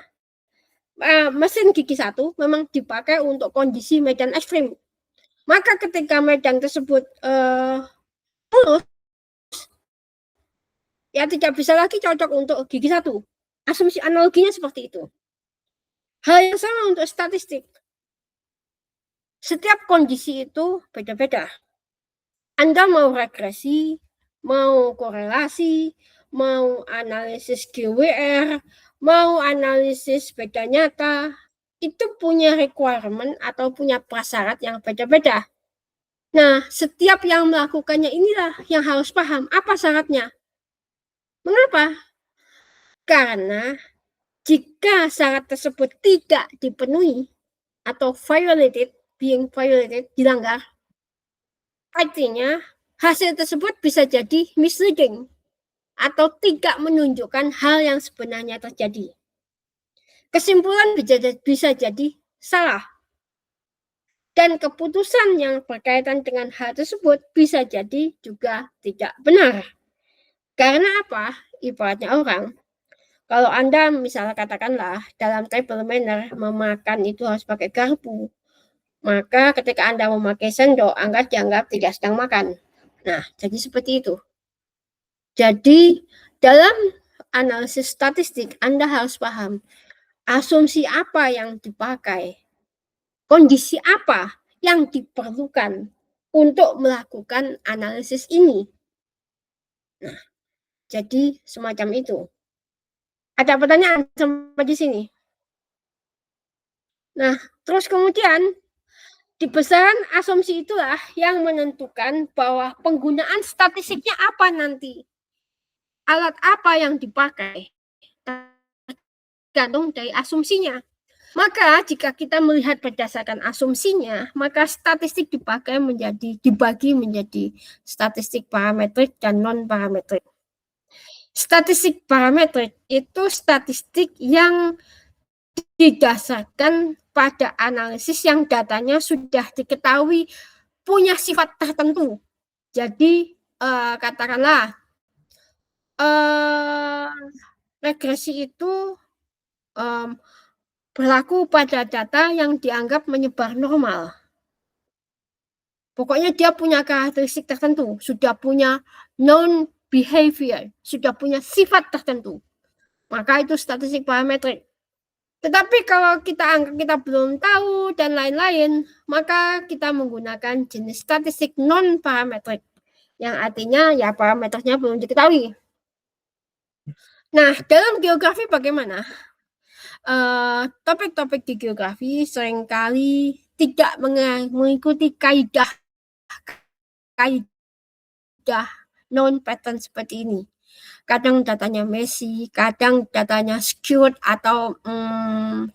mesin gigi 1 memang dipakai untuk kondisi medan ekstrim. Maka ketika medan tersebut mulus, ya tidak bisa lagi cocok untuk gigi 1. Asumsi analoginya seperti itu. Hal yang sama untuk statistik. Setiap kondisi itu beda-beda. Anda mau regresi, mau korelasi, mau analisis GWR, mau analisis beda nyata, itu punya requirement atau punya prasyarat yang beda-beda. Nah, setiap yang melakukannya inilah yang harus paham apa syaratnya. Mengapa? Karena jika syarat tersebut tidak dipenuhi atau being violated, dilanggar, artinya hasil tersebut bisa jadi misleading atau tidak menunjukkan hal yang sebenarnya terjadi. Kesimpulan bisa jadi salah. Dan keputusan yang berkaitan dengan hal tersebut bisa jadi juga tidak benar. Karena apa? Ibaratnya orang, kalau Anda misalnya katakanlah dalam table manner memakan itu harus pakai garpu, maka ketika Anda memakai sendok, Anda dianggap tidak sedang makan. Nah, jadi seperti itu. Jadi, dalam analisis statistik, Anda harus paham asumsi apa yang dipakai, kondisi apa yang diperlukan untuk melakukan analisis ini. Nah, jadi semacam itu. Ada pertanyaan sampai di sini? Nah, terus kemudian di besaran asumsi itulah yang menentukan bahwa penggunaan statistiknya apa nanti. Alat apa yang dipakai tergantung dari asumsinya. Maka jika kita melihat berdasarkan asumsinya, maka statistik dibagi menjadi statistik parametrik dan non-parametrik. Statistik parametrik itu statistik yang didasarkan pada analisis yang datanya sudah diketahui punya sifat tertentu. Jadi katakanlah regresi itu berlaku pada data yang dianggap menyebar normal. Pokoknya dia punya karakteristik tertentu, sudah punya known behavior, sudah punya sifat tertentu. Maka itu statistik parametrik. Tetapi kalau kita belum tahu dan lain-lain, maka kita menggunakan jenis statistik non-parametrik, yang artinya ya parameternya belum diketahui. Nah, dalam geografi bagaimana? Topik-topik di geografi seringkali tidak mengikuti kaidah non-pattern seperti ini. Kadang datanya messy, kadang datanya skewed atau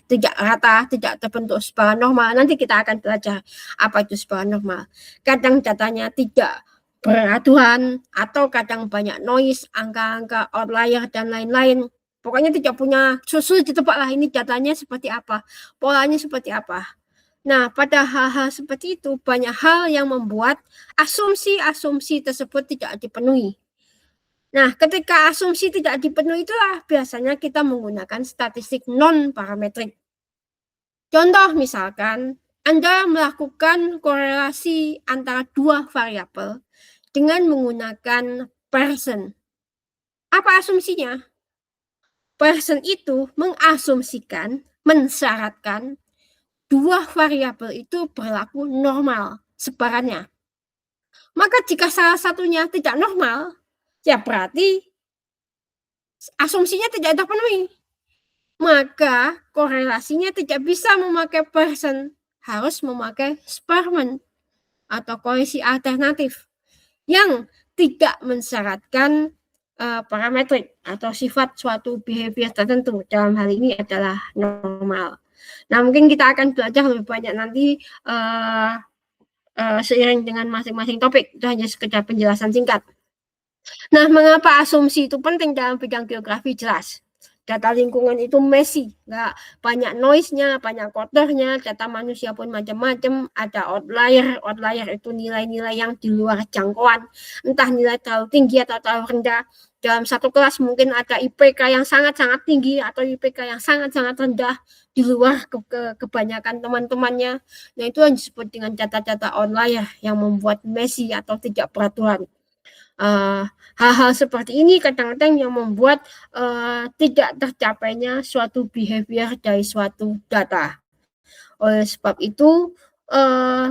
tidak rata, tidak terbentuk secara normal. Nanti kita akan belajar apa itu secara normal. Kadang datanya tidak beraduan atau kadang banyak noise, angka-angka outlier dan lain-lain. Pokoknya tidak punya susul ditebak lah ini datanya seperti apa, polanya seperti apa. Nah, pada hal-hal seperti itu banyak hal yang membuat asumsi-asumsi tersebut tidak dipenuhi. Nah, ketika asumsi tidak dipenuhi itulah biasanya kita menggunakan statistik non-parametrik. Contoh misalkan, Anda melakukan korelasi antara dua variabel dengan menggunakan Pearson. Apa asumsinya? Pearson itu mengasumsikan, mensyaratkan dua variabel itu berlaku normal sebarannya. Maka jika salah satunya tidak normal, ya berarti asumsinya tidak terpenuhi, maka korelasinya tidak bisa memakai person, harus memakai Spearman atau koalisi alternatif yang tidak mensyaratkan parametrik atau sifat suatu behavior tertentu. Dalam hal ini adalah normal. Nah, mungkin kita akan belajar lebih banyak nanti seiring dengan masing-masing topik. Itu hanya sekedar penjelasan singkat. Nah, mengapa asumsi itu penting dalam bidang geografi? Jelas. Data lingkungan itu messy, nggak banyak noise-nya, banyak kotornya, data manusia pun macam-macam, ada outlier itu nilai-nilai yang di luar jangkauan, entah nilai terlalu tinggi atau terlalu rendah. Dalam satu kelas mungkin ada IPK yang sangat-sangat tinggi atau IPK yang sangat-sangat rendah di luar kebanyakan teman-temannya. Nah, itu yang disebut dengan data-data outlier yang membuat messy atau tidak beraturan. Hal-hal seperti ini kadang-kadang yang membuat tidak tercapainya suatu behavior dari suatu data. Oleh sebab itu,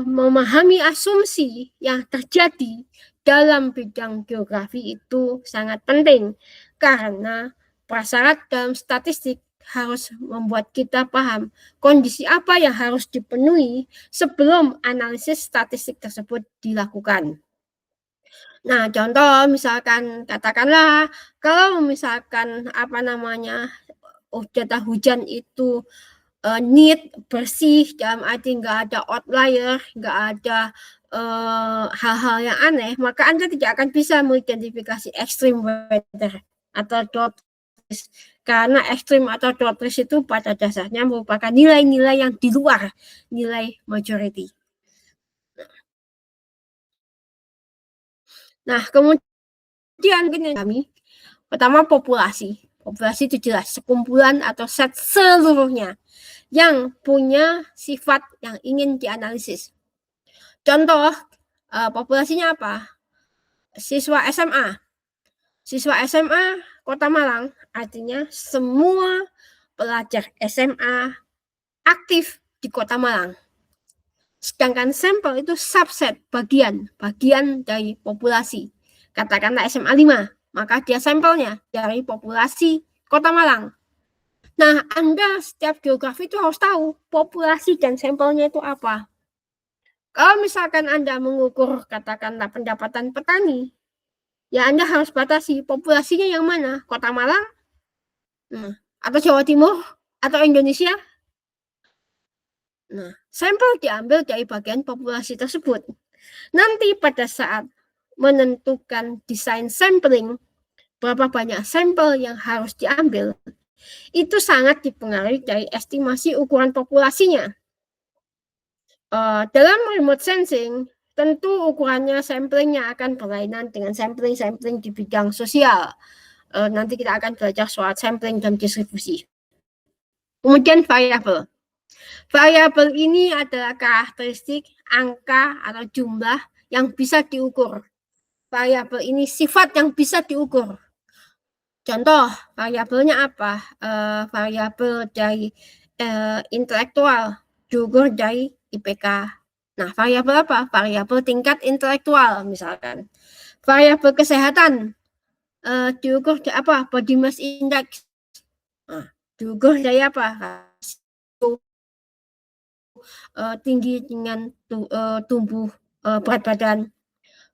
memahami asumsi yang terjadi dalam bidang geografi itu sangat penting, karena prasyarat dalam statistik harus membuat kita paham kondisi apa yang harus dipenuhi sebelum analisis statistik tersebut dilakukan. Nah, contoh misalkan katakanlah kalau misalkan data hujan itu neat, bersih, dalam arti nggak ada outlier, nggak ada hal-hal yang aneh, maka Anda tidak akan bisa mengidentifikasi extreme weather atau drought risk. Karena ekstrim atau drought risk itu pada dasarnya merupakan nilai-nilai yang di luar nilai majority. Nah, kemudian kami pertama populasi. Populasi itu jelas sekumpulan atau set seluruhnya yang punya sifat yang ingin dianalisis. Contoh populasinya apa? Siswa SMA. Siswa SMA Kota Malang artinya semua pelajar SMA aktif di Kota Malang. Sedangkan sampel itu subset, bagian dari populasi. Katakanlah SMA 5, maka dia sampelnya dari populasi Kota Malang. Nah, Anda setiap geografi itu harus tahu populasi dan sampelnya itu apa. Kalau misalkan Anda mengukur katakanlah pendapatan petani, ya Anda harus batasi populasinya yang mana, Kota Malang, atau Jawa Timur, atau Indonesia. Nah, sampel diambil dari bagian populasi tersebut. Nanti pada saat menentukan desain sampling, berapa banyak sampel yang harus diambil, itu sangat dipengaruhi dari estimasi ukuran populasinya. Dalam remote sensing, tentu ukurannya samplingnya akan berlainan dengan sampling di bidang sosial. Nanti kita akan belajar soal sampling dan distribusi. Kemudian variabel. Variabel ini adalah karakteristik angka atau jumlah yang bisa diukur. Variabel ini sifat yang bisa diukur. Contoh, variabelnya apa? Variabel dari intelektual, diukur dari IPK. Nah, variabel apa? Variabel tingkat intelektual misalkan. Variabel kesehatan, diukur dari apa? Body mass index. Nah, diukur dari apa? Tinggi dengan tumbuh berat badan.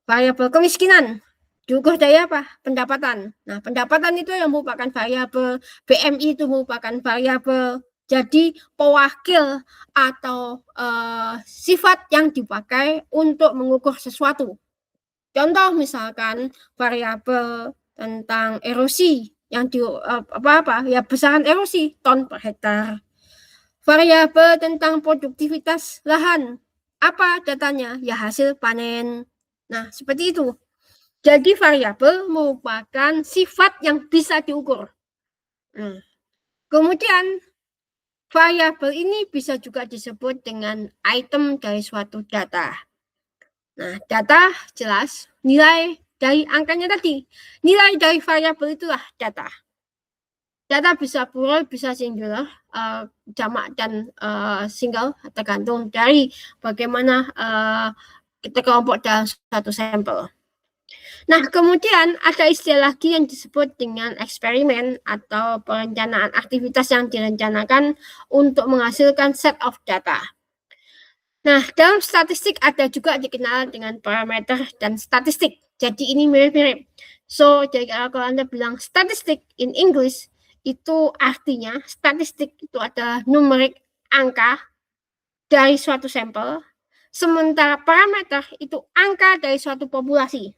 Variabel kemiskinan diukur dari apa? Pendapatan. Nah, pendapatan itu yang merupakan variabel, BMI itu merupakan variabel. Jadi pewakil atau sifat yang dipakai untuk mengukur sesuatu. Contoh misalkan variabel tentang erosi yang ya besaran erosi ton per hektar. Variabel tentang produktivitas lahan. Apa datanya? Ya hasil panen. Nah, seperti itu. Jadi variabel merupakan sifat yang bisa diukur. Kemudian variabel ini bisa juga disebut dengan item dari suatu data. Nah, data jelas nilai dari angkanya tadi. Nilai dari variabel itulah data. Data bisa plural, bisa singular, jamak dan single, tergantung dari bagaimana kita kelompok dalam satu sampel. Nah, kemudian ada istilah lagi yang disebut dengan eksperimen atau perencanaan aktivitas yang direncanakan untuk menghasilkan set of data. Nah, dalam statistik ada juga dikenal dengan parameter dan statistik. Jadi ini mirip-mirip. So, jadi kalau Anda bilang statistik in English, itu artinya statistik itu adalah numerik angka dari suatu sampel, sementara parameter itu angka dari suatu populasi.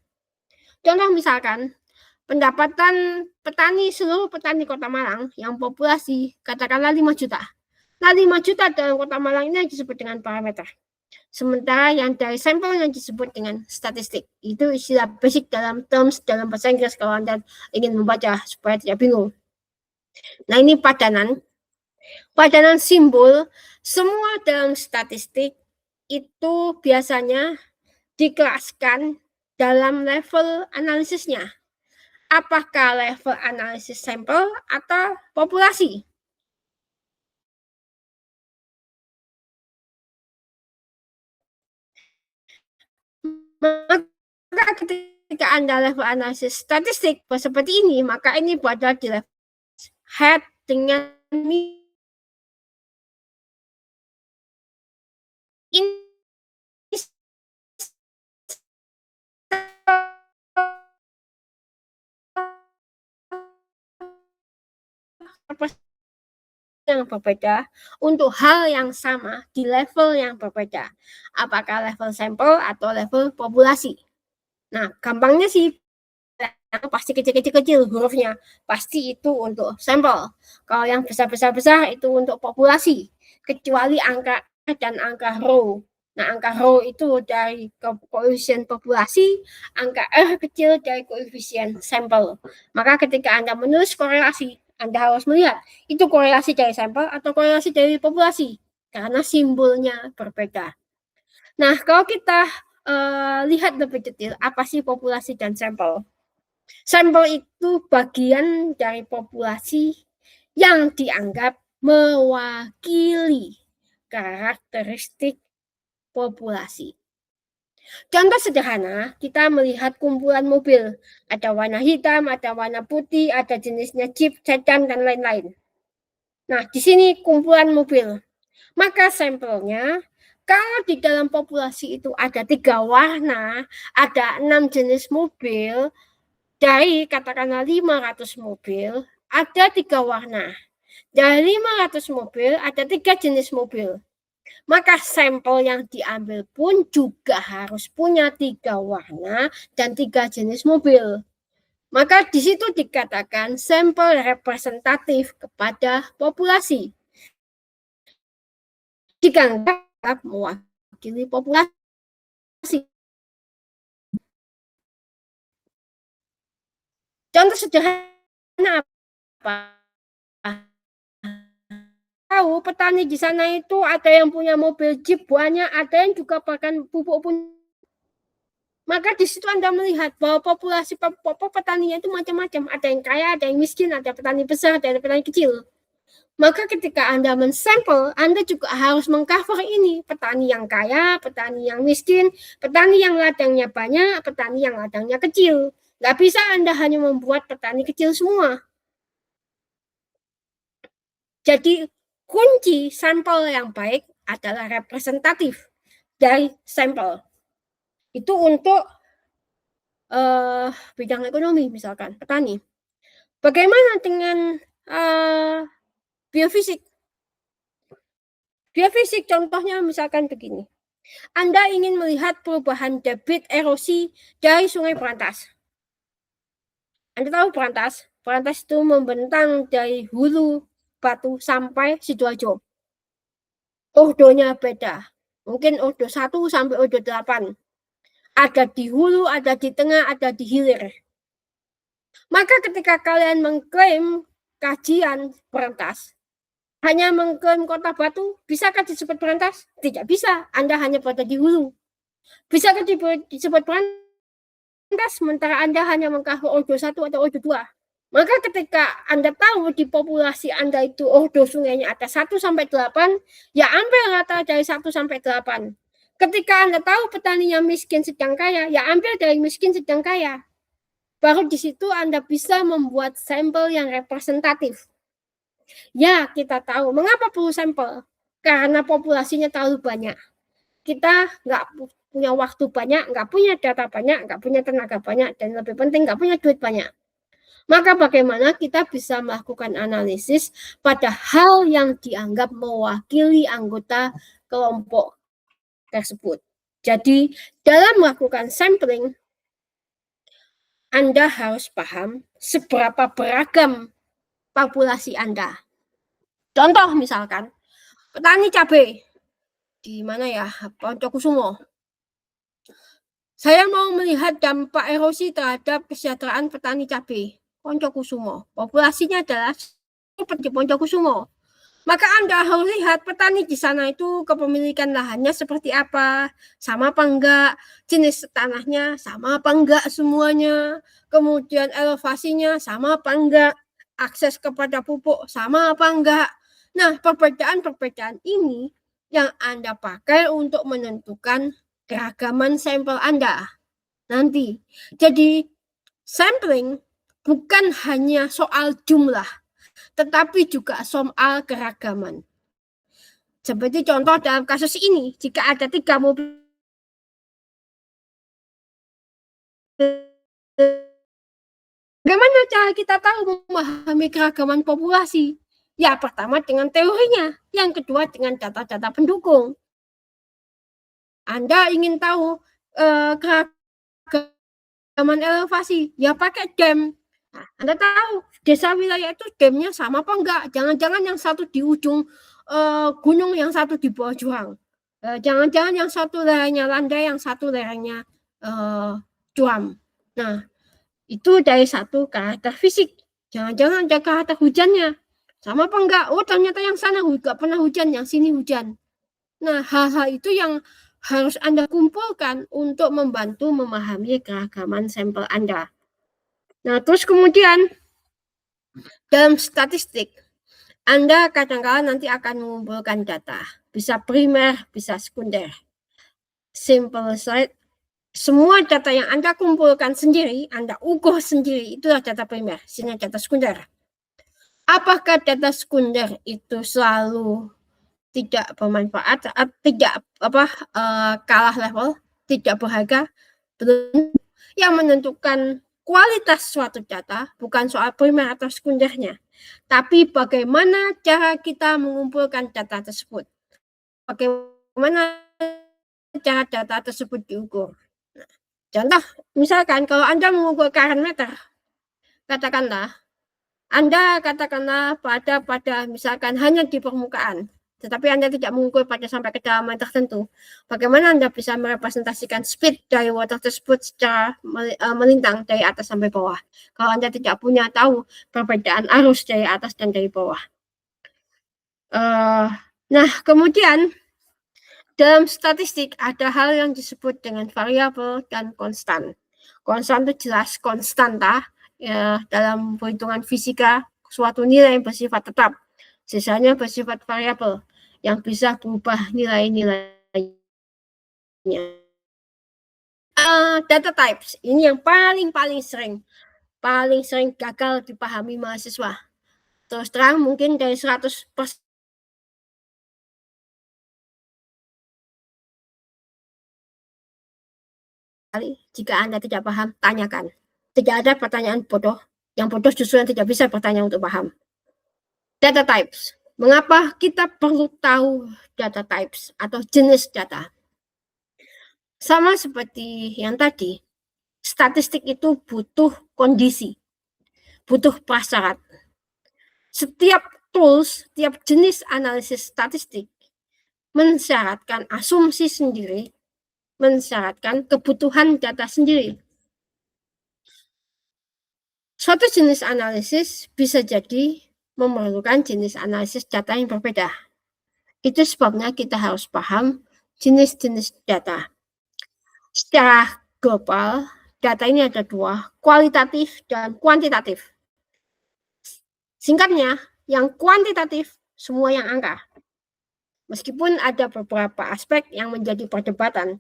Contoh misalkan, pendapatan seluruh petani Kota Malang yang populasi katakanlah 5 juta. Nah, 5 juta dalam Kota Malang ini disebut dengan parameter. Sementara yang dari sampel yang disebut dengan statistik. Itu istilah basic dalam bahasa Inggris kalau Anda ingin membaca supaya tidak bingung. Nah, ini padanan. Padanan simbol semua dalam statistik itu biasanya dikelaskan dalam level analisisnya. Apakah level analisis sampel atau populasi? Maka ketika Anda level analisis statistik seperti ini, maka ini adalah di level head dengan ini yang berbeda untuk hal yang sama di level yang berbeda. Apakah level sampel atau level populasi? Nah, gampangnya sih pasti kecil-kecil hurufnya. Pasti itu untuk sampel. Kalau yang besar-besar itu untuk populasi. Kecuali angka dan angka row. Nah, angka row itu dari koefisien populasi, angka R kecil dari koefisien sampel. Maka ketika Anda menulis korelasi, Anda harus melihat itu korelasi dari sampel atau korelasi dari populasi. Karena simbolnya berbeda. Nah, kalau kita lihat lebih detail, apa sih populasi dan sampel? Sampel itu bagian dari populasi yang dianggap mewakili karakteristik populasi. Contoh sederhana, kita melihat kumpulan mobil. Ada warna hitam, ada warna putih, ada jenisnya Jeep, sedan, dan lain-lain. Nah, di sini kumpulan mobil. Maka sampelnya, kalau di dalam populasi itu ada 3 warna, ada 6 jenis mobil, dari katakanlah 500 mobil, ada 3 warna. Dari 500 mobil, ada 3 jenis mobil. Maka sampel yang diambil pun juga harus punya 3 warna dan 3 jenis mobil. Maka di situ dikatakan sampel representatif kepada populasi. Dianggap mewakili populasi. Contoh sederhana apa? Tahu petani di sana itu ada yang punya mobil Jeep banyak, ada yang juga pakan pupuk pun. Maka di situ Anda melihat bahwa populasi petaninya itu macam-macam. Ada yang kaya, ada yang miskin, ada petani besar, ada petani kecil. Maka ketika Anda mensampel, Anda juga harus mengcover ini. Petani yang kaya, petani yang miskin, petani yang ladangnya banyak, petani yang ladangnya kecil. Nggak bisa Anda hanya membuat petani kecil semua. Jadi kunci sampel yang baik adalah representatif dari sampel. Itu untuk bidang ekonomi misalkan, petani. Bagaimana dengan biofisik? Biofisik contohnya misalkan begini. Anda ingin melihat perubahan debit erosi dari Sungai Berantas. Anda tahu Berantas? Berantas itu membentang dari hulu Batu sampai Sidoarjo. Ordonya beda. Mungkin ordo 1 sampai ordo 8. Ada di hulu, ada di tengah, ada di hilir. Maka ketika kalian mengklaim kajian Berantas, hanya mengklaim Kota Batu, bisakah disebut Berantas? Tidak bisa, Anda hanya berada di hulu. Bisakah disebut Berantas sementara Anda hanya mengcover ordo 1 atau ordo 2? Maka ketika Anda tahu di populasi Anda itu ordo sungainya ada 1 sampai 8, ya ambil rata dari 1 sampai 8. Ketika Anda tahu petaninya miskin sedang kaya, ya ambil dari miskin sedang kaya. Baru di situ Anda bisa membuat sampel yang representatif. Ya, kita tahu. Mengapa perlu sampel? Karena populasinya terlalu banyak. Kita nggak punya waktu banyak, nggak punya data banyak, nggak punya tenaga banyak, dan lebih penting nggak punya duit banyak. Maka bagaimana kita bisa melakukan analisis pada hal yang dianggap mewakili anggota kelompok tersebut. Jadi, dalam melakukan sampling, Anda harus paham seberapa beragam populasi Anda. Contoh misalkan, petani cabai di mana ya, Poncokusumo. Saya mau melihat dampak erosi terhadap kesejahteraan petani cabai Poncokusumo. Populasinya adalah seperti Poncokusumo. Maka Anda harus lihat petani di sana itu kepemilikan lahannya seperti apa, sama apa enggak, jenis tanahnya sama apa enggak semuanya, kemudian elevasinya sama apa enggak, akses kepada pupuk sama apa enggak. Nah, perbedaan-perbedaan ini yang Anda pakai untuk menentukan keragaman sampel Anda nanti. Jadi, sampling bukan hanya soal jumlah, tetapi juga soal keragaman. Seperti contoh dalam kasus ini, jika ada 3 mobil, bagaimana cara kita tahu memahami keragaman populasi? Ya, pertama dengan teorinya, yang kedua dengan data-data pendukung. Anda ingin tahu keragaman elevasi, ya pakai dam. Nah, Anda tahu desa wilayah itu damnya sama apa enggak? Jangan-jangan yang satu di ujung gunung, yang satu di bawah jurang. Jangan-jangan yang satu lerengnya landai, yang satu lerengnya curam. Nah, itu dari satu karakter fisik. Jangan-jangan ada karakter hujannya. Sama apa enggak? Oh, ternyata yang sana enggak pernah hujan, yang sini hujan. Nah, hal-hal itu yang harus Anda kumpulkan untuk membantu memahami keragaman sampel Anda. Nah, terus kemudian dalam statistik, Anda kadang-kala nanti akan mengumpulkan data. Bisa primer, bisa sekunder. Simple slide. Semua data yang Anda kumpulkan sendiri, Anda ukur sendiri, itulah data primer, sini data sekunder. Apakah data sekunder itu selalu tidak bermanfaat, tidak kalah level, tidak berharga? Belum. Yang menentukan kualitas suatu data bukan soal primer atau sekundernya, tapi bagaimana cara kita mengumpulkan data tersebut. Bagaimana cara data tersebut diukur. Nah, contoh, misalkan kalau Anda mengukur current meter, katakanlah Anda pada misalkan hanya di permukaan, tetapi Anda tidak mengukur pada sampai kedalaman tertentu. Bagaimana Anda bisa merepresentasikan speed dari water tersebut secara melintang dari atas sampai bawah, kalau Anda tidak punya tahu perbedaan arus dari atas dan dari bawah. Nah, kemudian dalam statistik ada hal yang disebut dengan variabel dan konstan. Konstan itu jelas konstanta ya, dalam perhitungan fisika suatu nilai yang bersifat tetap, sisanya bersifat variabel yang bisa berubah nilai-nilainya. Data types ini yang paling sering gagal dipahami mahasiswa. Terus terang mungkin dari 100% jika Anda tidak paham, tanyakan. Tidak ada pertanyaan bodoh. Yang bodoh justru yang tidak bisa bertanya untuk paham. Data types. Mengapa kita perlu tahu data types atau jenis data? Sama seperti yang tadi, statistik itu butuh kondisi, butuh prasyarat. Setiap tools, setiap jenis analisis statistik mensyaratkan asumsi sendiri, mensyaratkan kebutuhan data sendiri. Suatu jenis analisis bisa jadi memerlukan jenis analisis data yang berbeda. Itu sebabnya kita harus paham jenis-jenis data. Secara global, data ini ada dua, kualitatif dan kuantitatif. Singkatnya, yang kuantitatif semua yang angka. Meskipun ada beberapa aspek yang menjadi perdebatan,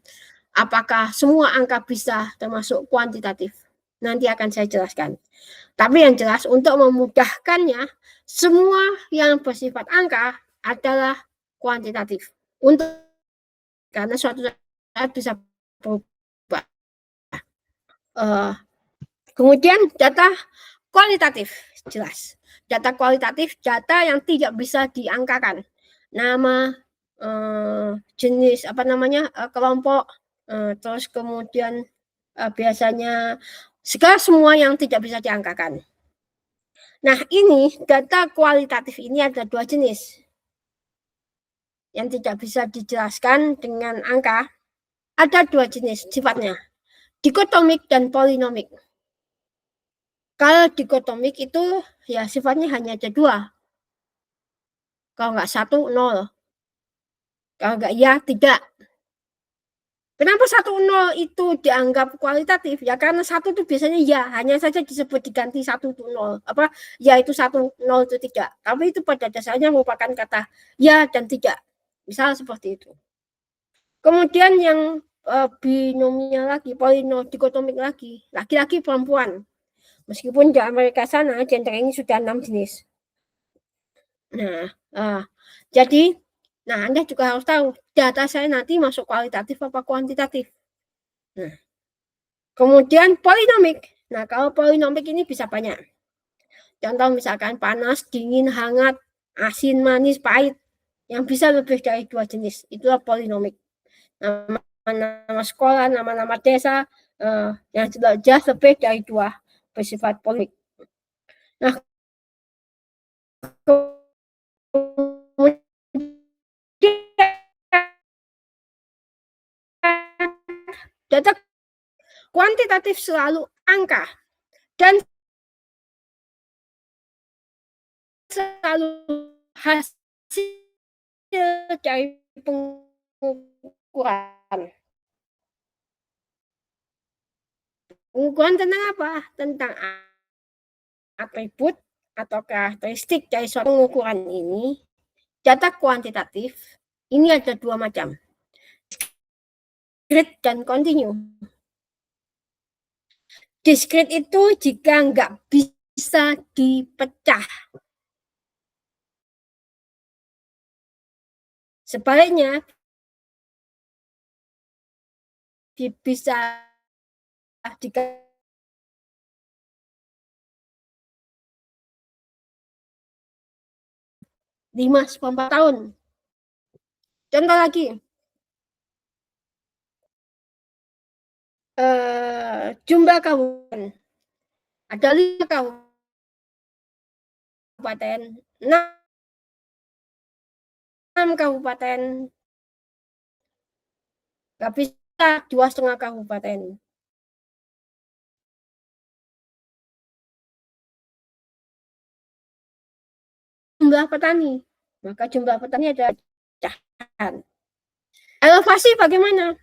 apakah semua angka bisa termasuk kuantitatif? Nanti akan saya jelaskan. Tapi yang jelas untuk memudahkannya, semua yang bersifat angka adalah kuantitatif. Karena suatu saat bisa berubah. Kemudian data kualitatif, jelas. Data kualitatif, data yang tidak bisa diangkakan. Nama, jenis kelompok, terus kemudian biasanya segala semua yang tidak bisa diangkakan. Nah, ini data kualitatif ini ada 2 jenis yang tidak bisa dijelaskan dengan angka. Ada 2 jenis sifatnya, dikotomik dan polinomik. Kalau dikotomik itu ya sifatnya hanya ada 2. Kalau nggak 1, 0. Kalau nggak ya, tidak. Kenapa 1, 0 itu dianggap kualitatif? Ya karena 1 itu biasanya ya, hanya saja disebut diganti 1 itu 0. Ya itu 1, 0 itu tidak. Tapi itu pada dasarnya merupakan kata ya dan tidak. Misal seperti itu. Kemudian yang binomial lagi, dikotomik lagi, laki-laki perempuan. Meskipun di Amerika sana gender ini sudah 6 jenis. Nah, jadi Anda juga harus tahu data saya nanti masuk kualitatif apa kuantitatif. Nah, kemudian polinomik. Nah, kalau polinomik ini bisa banyak. Contoh misalkan panas, dingin, hangat, asin, manis, pahit. Yang bisa lebih dari 2 jenis. Itulah polinomik. Nama sekolah, nama-nama desa, yang jelas lebih dari 2 bersifat polinomik. Nah, data kuantitatif selalu angka dan selalu hasil dari pengukuran. Pengukuran tentang apa? Tentang atribut atau karakteristik dari suatu pengukuran ini. Data kuantitatif ini ada 2 macam, discrete dan continue. Discrete itu jika nggak bisa dipecah. Sebaliknya, bisa jika 5-4 tahun. Contoh lagi, jumlah kabupaten. Ada 5 kabupaten, 6 kabupaten, nggak bisa 2,5 kabupaten. Jumlah petani, maka jumlah petani ada pecahan. Elevasi bagaimana?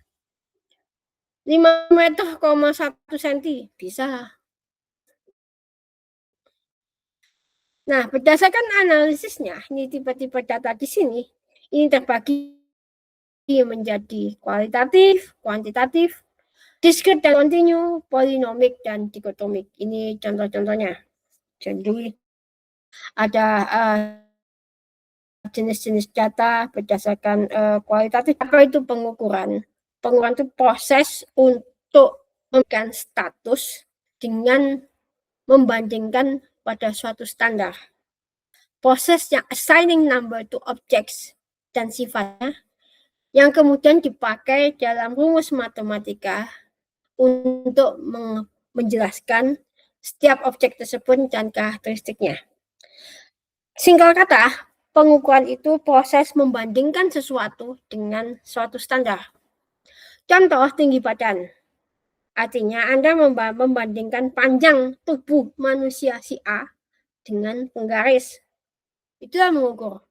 5 meter, 1 cm, bisa. Nah, berdasarkan analisisnya, ini tipe-tipe data di sini, ini terbagi menjadi kualitatif, kuantitatif, discrete dan continue, polinomik dan dikotomik. Ini contoh-contohnya. Jadi ada jenis-jenis data berdasarkan kualitatif. Apa itu pengukuran? Pengukuran itu proses untuk memberikan status dengan membandingkan pada suatu standar. Proses yang assigning number to objects dan sifatnya yang kemudian dipakai dalam rumus matematika untuk menjelaskan setiap objek tersebut dan karakteristiknya. Singkat kata, pengukuran itu proses membandingkan sesuatu dengan suatu standar. Contoh tinggi badan. Artinya Anda membandingkan panjang tubuh manusia si A dengan penggaris. Itulah mengukur.